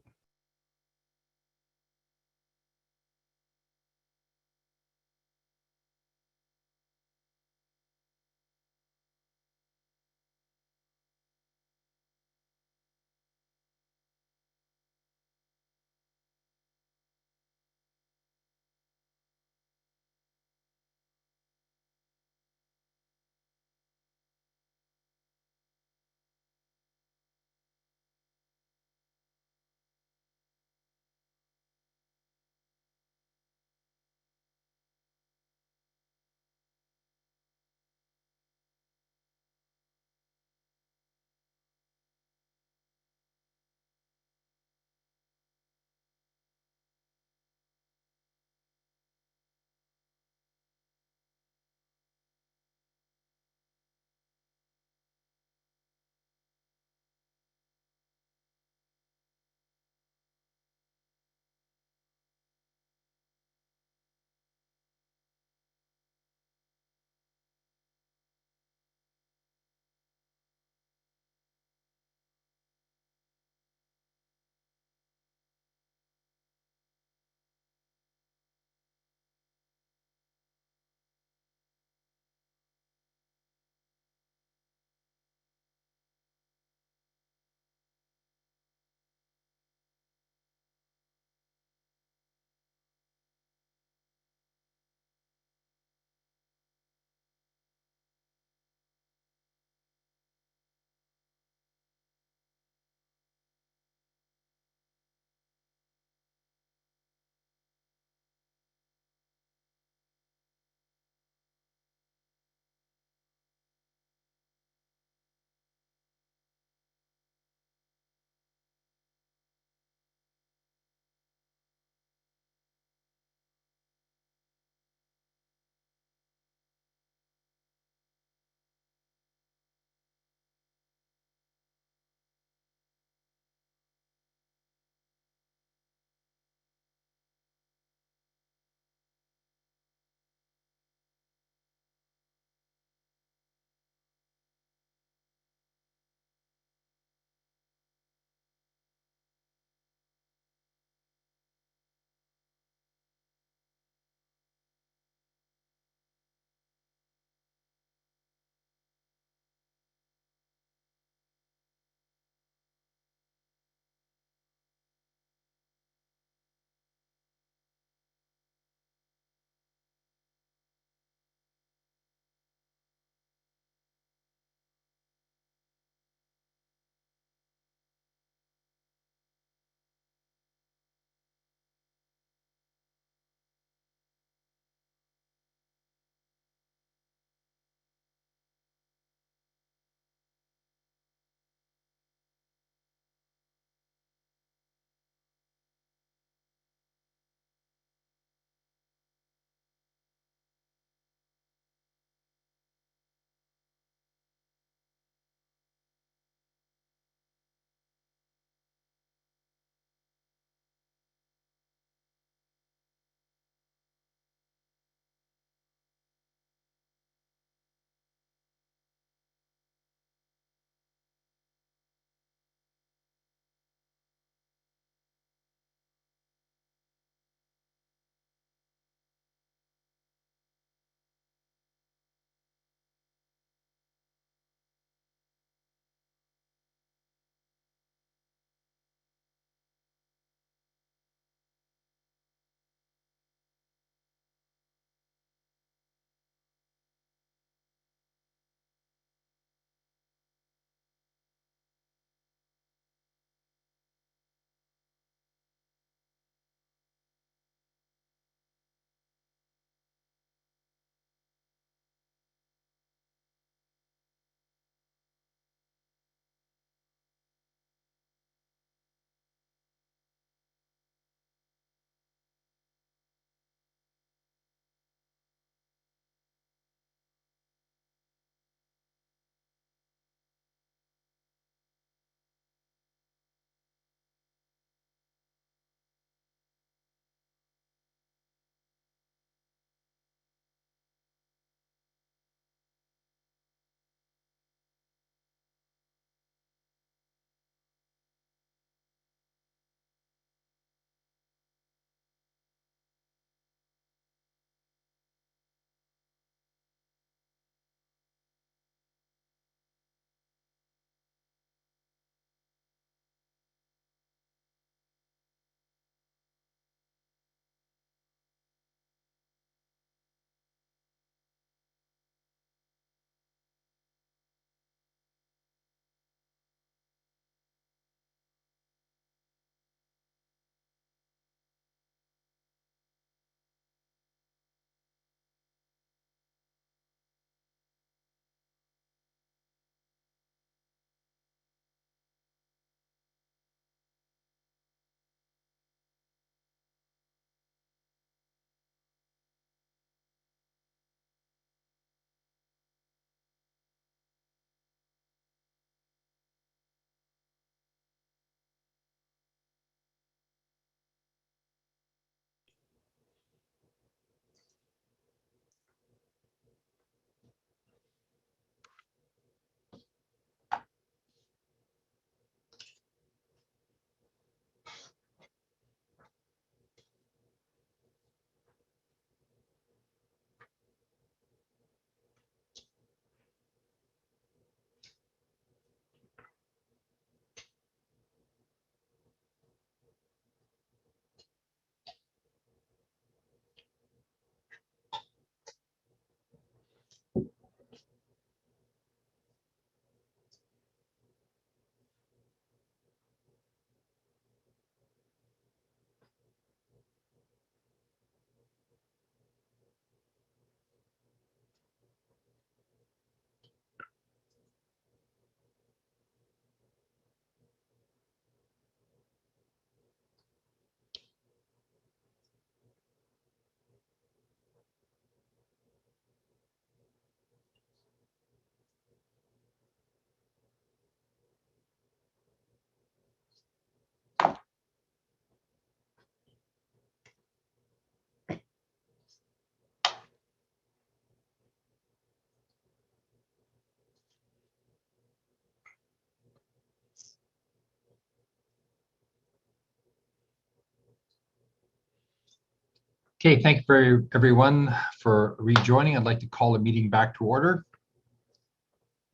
S1: Okay, thank you for everyone for rejoining. I'd like to call the meeting back to order.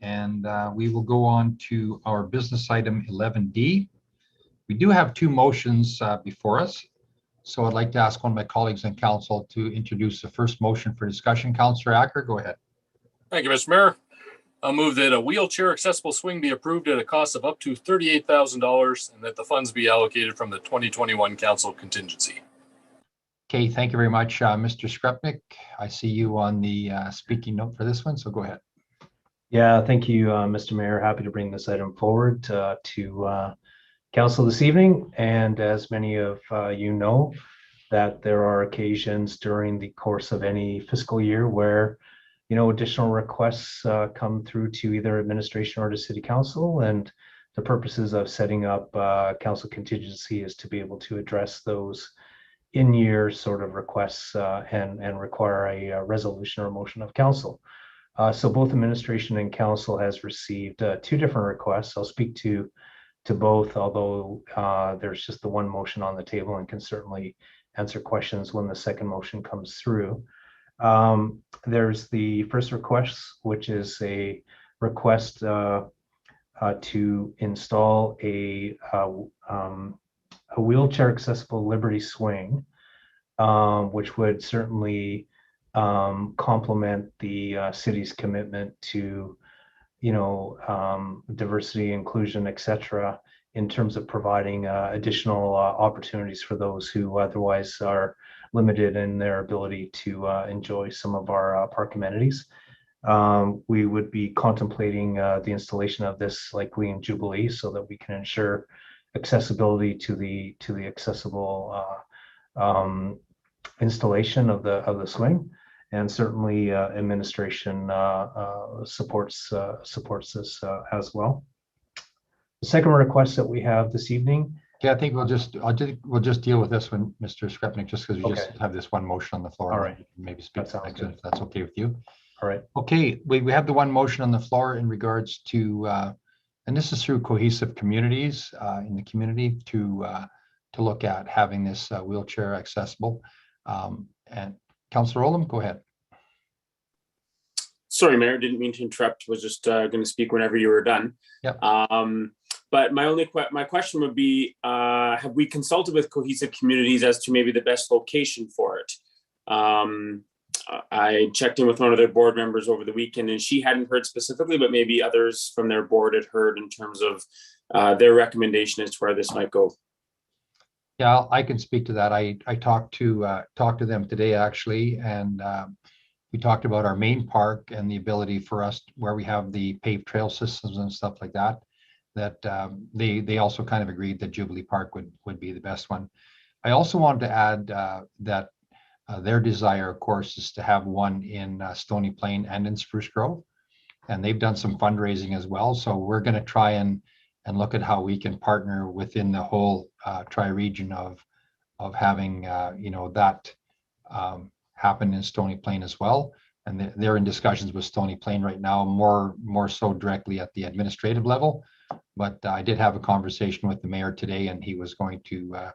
S1: And we will go on to our business item 11D. We do have two motions before us. So I'd like to ask one of my colleagues in council to introduce the first motion for discussion. Councillor Acker, go ahead.
S5: Thank you, Mr. Mayor. I'll move that a wheelchair accessible swing be approved at a cost of up to $38,000 and that the funds be allocated from the 2021 council contingency.
S1: Okay, thank you very much, Mr. Skrepnik. I see you on the speaking note for this one, so go ahead.
S4: Yeah, thank you, Mr. Mayor. Happy to bring this item forward to council this evening. And as many of you know, that there are occasions during the course of any fiscal year where, you know, additional requests come through to either administration or to city council. And the purposes of setting up council contingency is to be able to address those in-year sort of requests and require a resolution or motion of council. So both administration and council has received two different requests. I'll speak to both, although there's just the one motion on the table and can certainly answer questions when the second motion comes through. There's the first request, which is a request to install a wheelchair accessible Liberty Swing, which would certainly complement the city's commitment to, you know, diversity, inclusion, etc., in terms of providing additional opportunities for those who otherwise are limited in their ability to enjoy some of our park amenities. We would be contemplating the installation of this likely in Jubilee so that we can ensure accessibility to the accessible installation of the swing, and certainly administration supports this as well. The second request that we have this evening.
S1: Yeah, I think we'll just deal with this one, Mr. Skrepnik, just because we just have this one motion on the floor.
S4: All right.
S1: Maybe speak to the next one, if that's okay with you.
S4: All right.
S1: Okay, we have the one motion on the floor in regards to, and this is through Cohesive Communities in the community to look at having this wheelchair accessible. And Councillor Oldham, go ahead.
S16: Sorry, Mayor, didn't mean to interrupt. Was just going to speak whenever you were done.
S1: Yep.
S16: But my question would be, have we consulted with Cohesive Communities as to maybe the best location for it? I checked in with one of their board members over the weekend and she hadn't heard specifically, but maybe others from their board had heard in terms of their recommendation as to where this might go.
S1: Yeah, I can speak to that. I talked to them today actually, and we talked about our main park and the ability for us where we have the paved trail systems and stuff like that. That they also kind of agreed that Jubilee Park would be the best one. I also wanted to add that their desire, of course, is to have one in Stony Plain and in Spruce Grove, and they've done some fundraising as well. So we're going to try and look at how we can partner within the whole tri-region of having you know, that happen in Stony Plain as well. And they're in discussions with Stony Plain right now, more so directly at the administrative level. But I did have a conversation with the mayor today, and he was going to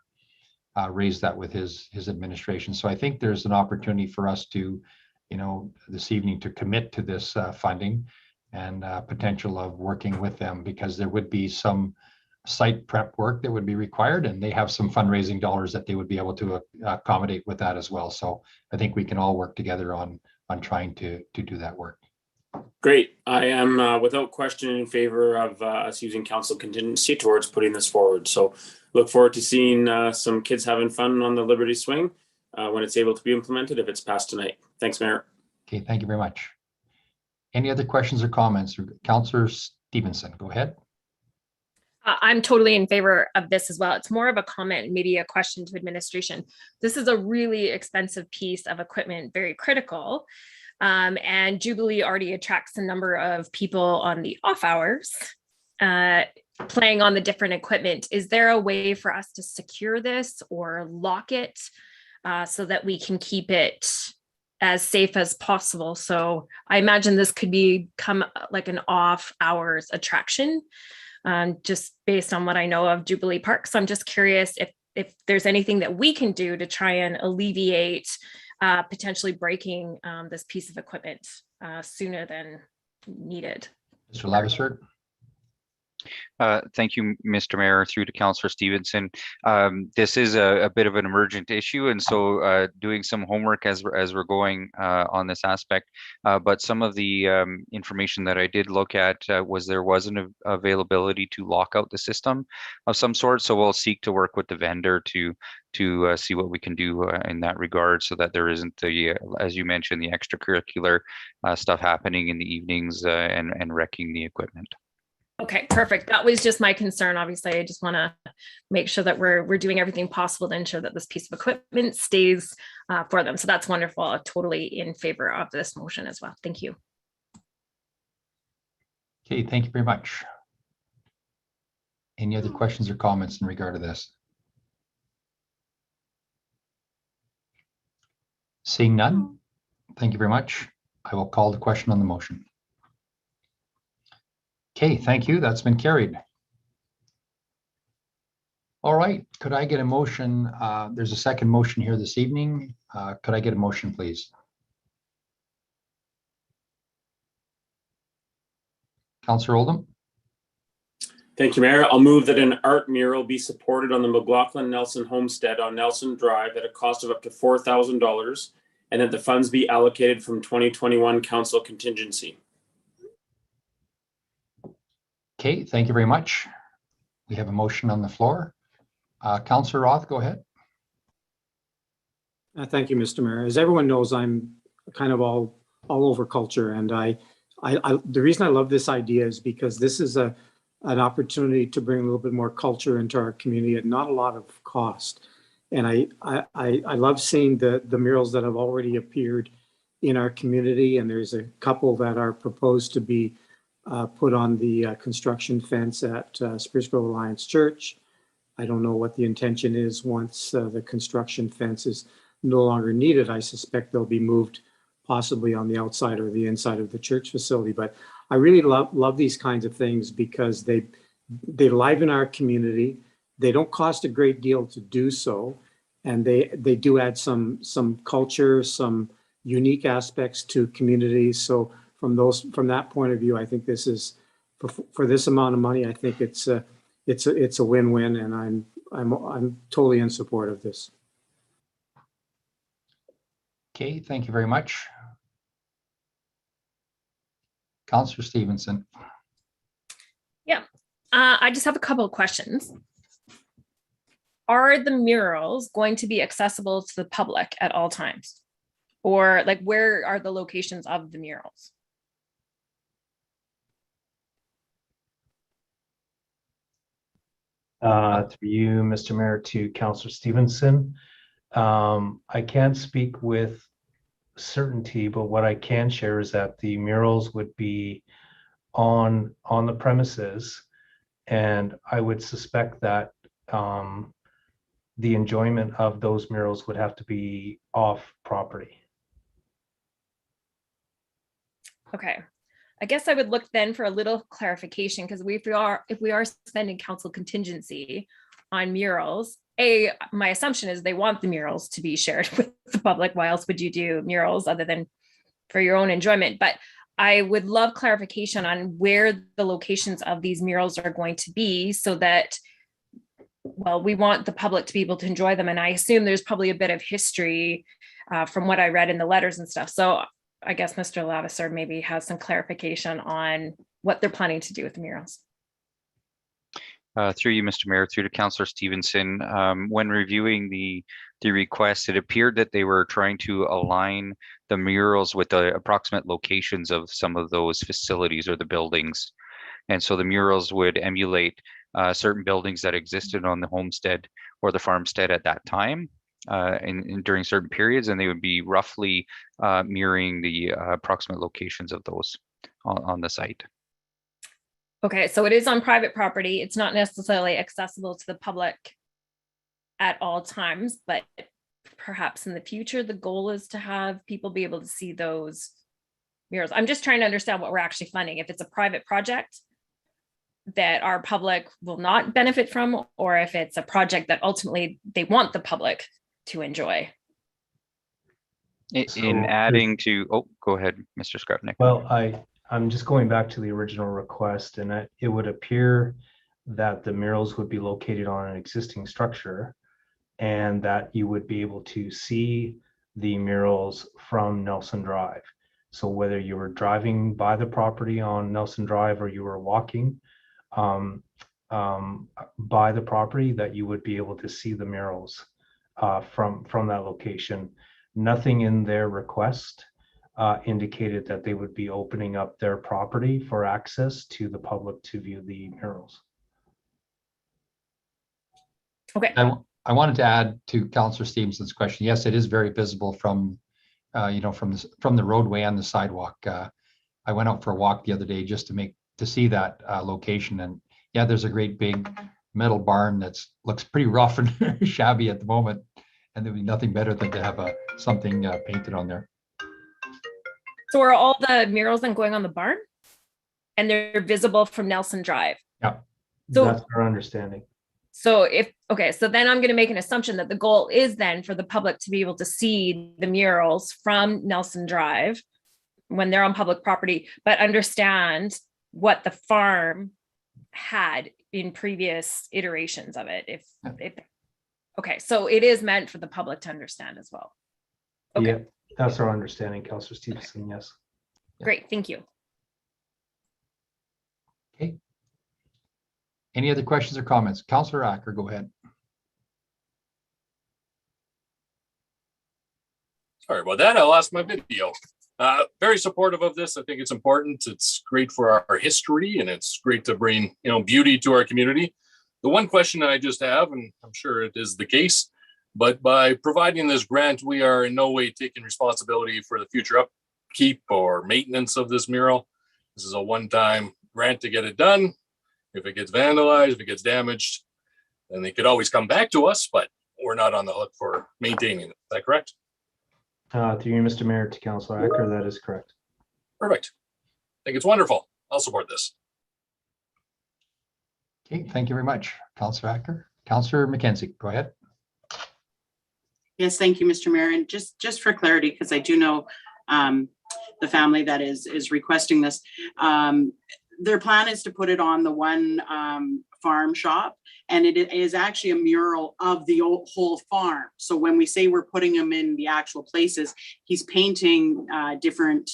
S1: raise that with his administration. So I think there's an opportunity for us to, you know, this evening to commit to this funding and potential of working with them, because there would be some site prep work that would be required, and they have some fundraising dollars that they would be able to accommodate with that as well. So I think we can all work together on trying to do that work.
S16: Great. I am without question in favor of us using council contingency towards putting this forward. So look forward to seeing some kids having fun on the Liberty Swing when it's able to be implemented, if it's passed tonight. Thanks, Mayor.
S1: Okay, thank you very much. Any other questions or comments? Councillor Stevenson, go ahead.
S12: I'm totally in favor of this as well. It's more of a comment, maybe a question to administration. This is a really expensive piece of equipment, very critical. And Jubilee already attracts a number of people on the off hours playing on the different equipment. Is there a way for us to secure this or lock it so that we can keep it as safe as possible? So I imagine this could become like an off hours attraction, just based on what I know of Jubilee Park. So I'm just curious if there's anything that we can do to try and alleviate potentially breaking this piece of equipment sooner than needed.
S1: Mr. Lavasser?
S14: Thank you, Mr. Mayor, through to Councillor Stevenson. This is a bit of an emergent issue, and so doing some homework as we're going on this aspect. But some of the information that I did look at was there was an availability to lock out the system of some sort. So we'll seek to work with the vendor to see what we can do in that regard, so that there isn't the, as you mentioned, the extracurricular stuff happening in the evenings and wrecking the equipment.
S12: Okay, perfect. That was just my concern. Obviously, I just want to make sure that we're doing everything possible to ensure that this piece of equipment stays for them. So that's wonderful. I'm totally in favor of this motion as well. Thank you.
S1: Okay, thank you very much. Any other questions or comments in regard to this? Seeing none, thank you very much. I will call the question on the motion. Okay, thank you. That's been carried. All right, could I get a motion? There's a second motion here this evening. Could I get a motion, please? Councillor Oldham?
S16: Thank you, Mayor. I'll move that an art mural be supported on the McLaughlin Nelson Homestead on Nelson Drive at a cost of up to $4,000, and that the funds be allocated from 2021 council contingency.
S1: Okay, thank you very much. We have a motion on the floor. Councillor Roth, go ahead.
S2: Thank you, Mr. Mayor. As everyone knows, I'm kind of all over culture, and the reason I love this idea is because this is an opportunity to bring a little bit more culture into our community at not a lot of cost. And I love seeing the murals that have already appeared in our community, and there's a couple that are proposed to be put on the construction fence at Spruce Grove Alliance Church. I don't know what the intention is once the construction fence is no longer needed. I suspect they'll be moved possibly on the outside or the inside of the church facility. But I really love these kinds of things because they liven our community. They don't cost a great deal to do so, and they do add some culture, some unique aspects to communities. So from that point of view, I think this is for this amount of money. I think it's a win-win, and I'm totally in support of this.
S1: Okay, thank you very much. Councillor Stevenson.
S12: Yeah, I just have a couple of questions. Are the murals going to be accessible to the public at all times? Or like, where are the locations of the murals?
S4: Through you, Mr. Mayor, to Councillor Stevenson. I can't speak with certainty, but what I can share is that the murals would be on the premises, and I would suspect that the enjoyment of those murals would have to be off property.
S12: Okay. I guess I would look then for a little clarification, because if we are spending council contingency on murals, my assumption is they want the murals to be shared with the public. Why else would you do murals other than for your own enjoyment? But I would love clarification on where the locations of these murals are going to be, so that, well, we want the public to be able to enjoy them. And I assume there's probably a bit of history from what I read in the letters and stuff. So I guess Mr. Lavasser maybe has some clarification on what they're planning to do with the murals.
S14: Through you, Mr. Mayor, through to Councillor Stevenson, when reviewing the request, it appeared that they were trying to align the murals with the approximate locations of some of those facilities or the buildings. And so the murals would emulate certain buildings that existed on the homestead or the farmstead at that time. During certain periods, and they would be roughly mirroring the approximate locations of those on the site.
S12: Okay, so it is on private property. It's not necessarily accessible to the public at all times, but perhaps in the future, the goal is to have people be able to see those murals. I'm just trying to understand what we're actually funding. If it's a private project, that our public will not benefit from, or if it's a project that ultimately they want the public to enjoy.
S14: In
S4: So-
S14: adding to, oh, go ahead, Mr. Skrupnik.
S4: Well, I'm just going back to the original request, and it would appear that the murals would be located on an existing structure and that you would be able to see the murals from Nelson Drive. So whether you were driving by the property on Nelson Drive or you were walking by the property, that you would be able to see the murals from that location. Nothing in their request indicated that they would be opening up their property for access to the public to view the murals.
S12: Okay.
S1: I wanted to add to Councillor Stevenson's question. Yes, it is very visible from, from the roadway and the sidewalk. I went out for a walk the other day just to see that location, and yeah, there's a great big metal barn looks pretty rough and shabby at the moment, and there'd be nothing better than to have something painted on there.
S12: So are all the murals then going on the barn? And they're visible from Nelson Drive?
S1: Yeah.
S12: So
S4: that's our understanding.
S12: So so then I'm going to make an assumption that the goal is then for the public to be able to see the murals from Nelson Drive when they're on public property, but understand what the farm had in previous iterations of it. Okay, so it is meant for the public to understand as well. Okay.
S4: Yeah, that's our understanding, Councillor Stevenson, yes.
S12: Great, thank you.
S1: Okay. Any other questions or comments? Councillor Acker, go ahead.
S5: Sorry about that. I lost my video. Very supportive of this. I think it's important. It's great for our history, and it's great to bring, beauty to our community. The one question I just have, and I'm sure it is the case, but by providing this grant, we are in no way taking responsibility for the future upkeep or maintenance of this mural. This is a one-time grant to get it done. If it gets vandalized, if it gets damaged, then they could always come back to us, but we're not on the hook for maintaining it. Is that correct?
S4: Through you, Mr. Mayor, to Councillor Acker, that is correct.
S5: Perfect. I think it's wonderful. I'll support this.
S1: Okay, thank you very much, Councillor Acker. Councillor McKenzie, go ahead.
S3: Yes, thank you, Mr. Mayor. And just for clarity, because I do know the family that is requesting this, their plan is to put it on the one farm shop, and it is actually a mural of the whole farm. So when we say we're putting them in the actual places, he's painting different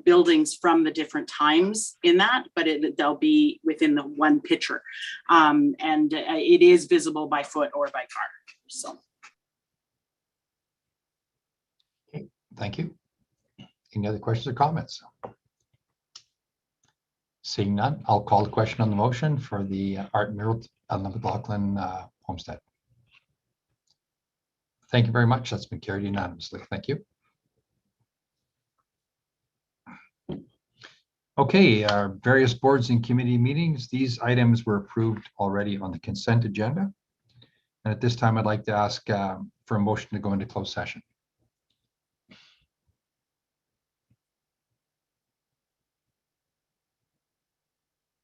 S3: buildings from the different times in that, but they'll be within the one picture, and it is visible by foot or by car. So.
S1: Okay, thank you. Any other questions or comments? Seeing none, I'll call the question on the motion for the art mural on the McLaughlin homestead. Thank you very much. That's been carried unanimously. Thank you. Okay, our various boards and committee meetings. These items were approved already on the consent agenda. And at this time, I'd like to ask for a motion to go into closed session.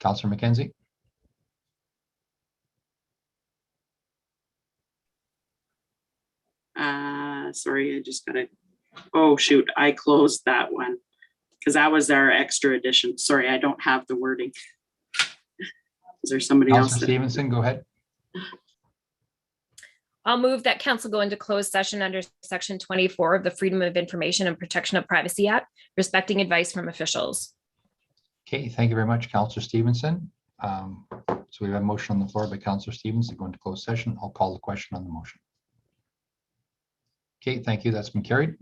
S1: Councillor McKenzie.
S3: Sorry, I just got it. Oh, shoot, I closed that one because that was our extra edition. Sorry, I don't have the wording. Is there somebody else?
S1: Councillor Stevenson, go ahead.
S12: I'll move that council go into closed session under section 24 of the Freedom of Information and Protection of Privacy Act, respecting advice from officials.
S1: Okay, thank you very much, Councillor Stevenson. So we have a motion on the floor by Councillor Stevenson to go into closed session. I'll call the question on the motion. Okay, thank you. That's been carried.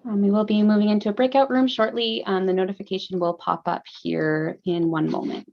S6: We will be moving into a breakout room shortly. The notification will pop up here in one moment.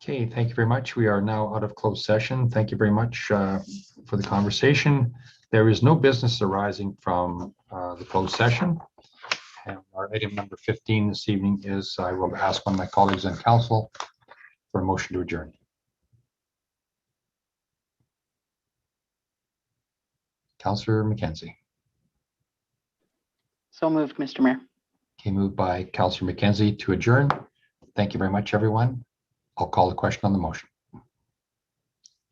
S1: Okay, thank you very much. We are now out of closed session. Thank you very much for the conversation. There is no business arising from the closed session. And our item number 15 this evening is, I will ask one of my colleagues on council for a motion to adjourn. Councillor McKenzie.
S3: So moved, Mr. Mayor.
S1: Okay, moved by Councillor McKenzie to adjourn. Thank you very much, everyone. I'll call the question on the motion.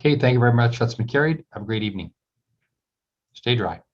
S1: Okay, thank you very much. That's been carried. Have a great evening. Stay dry.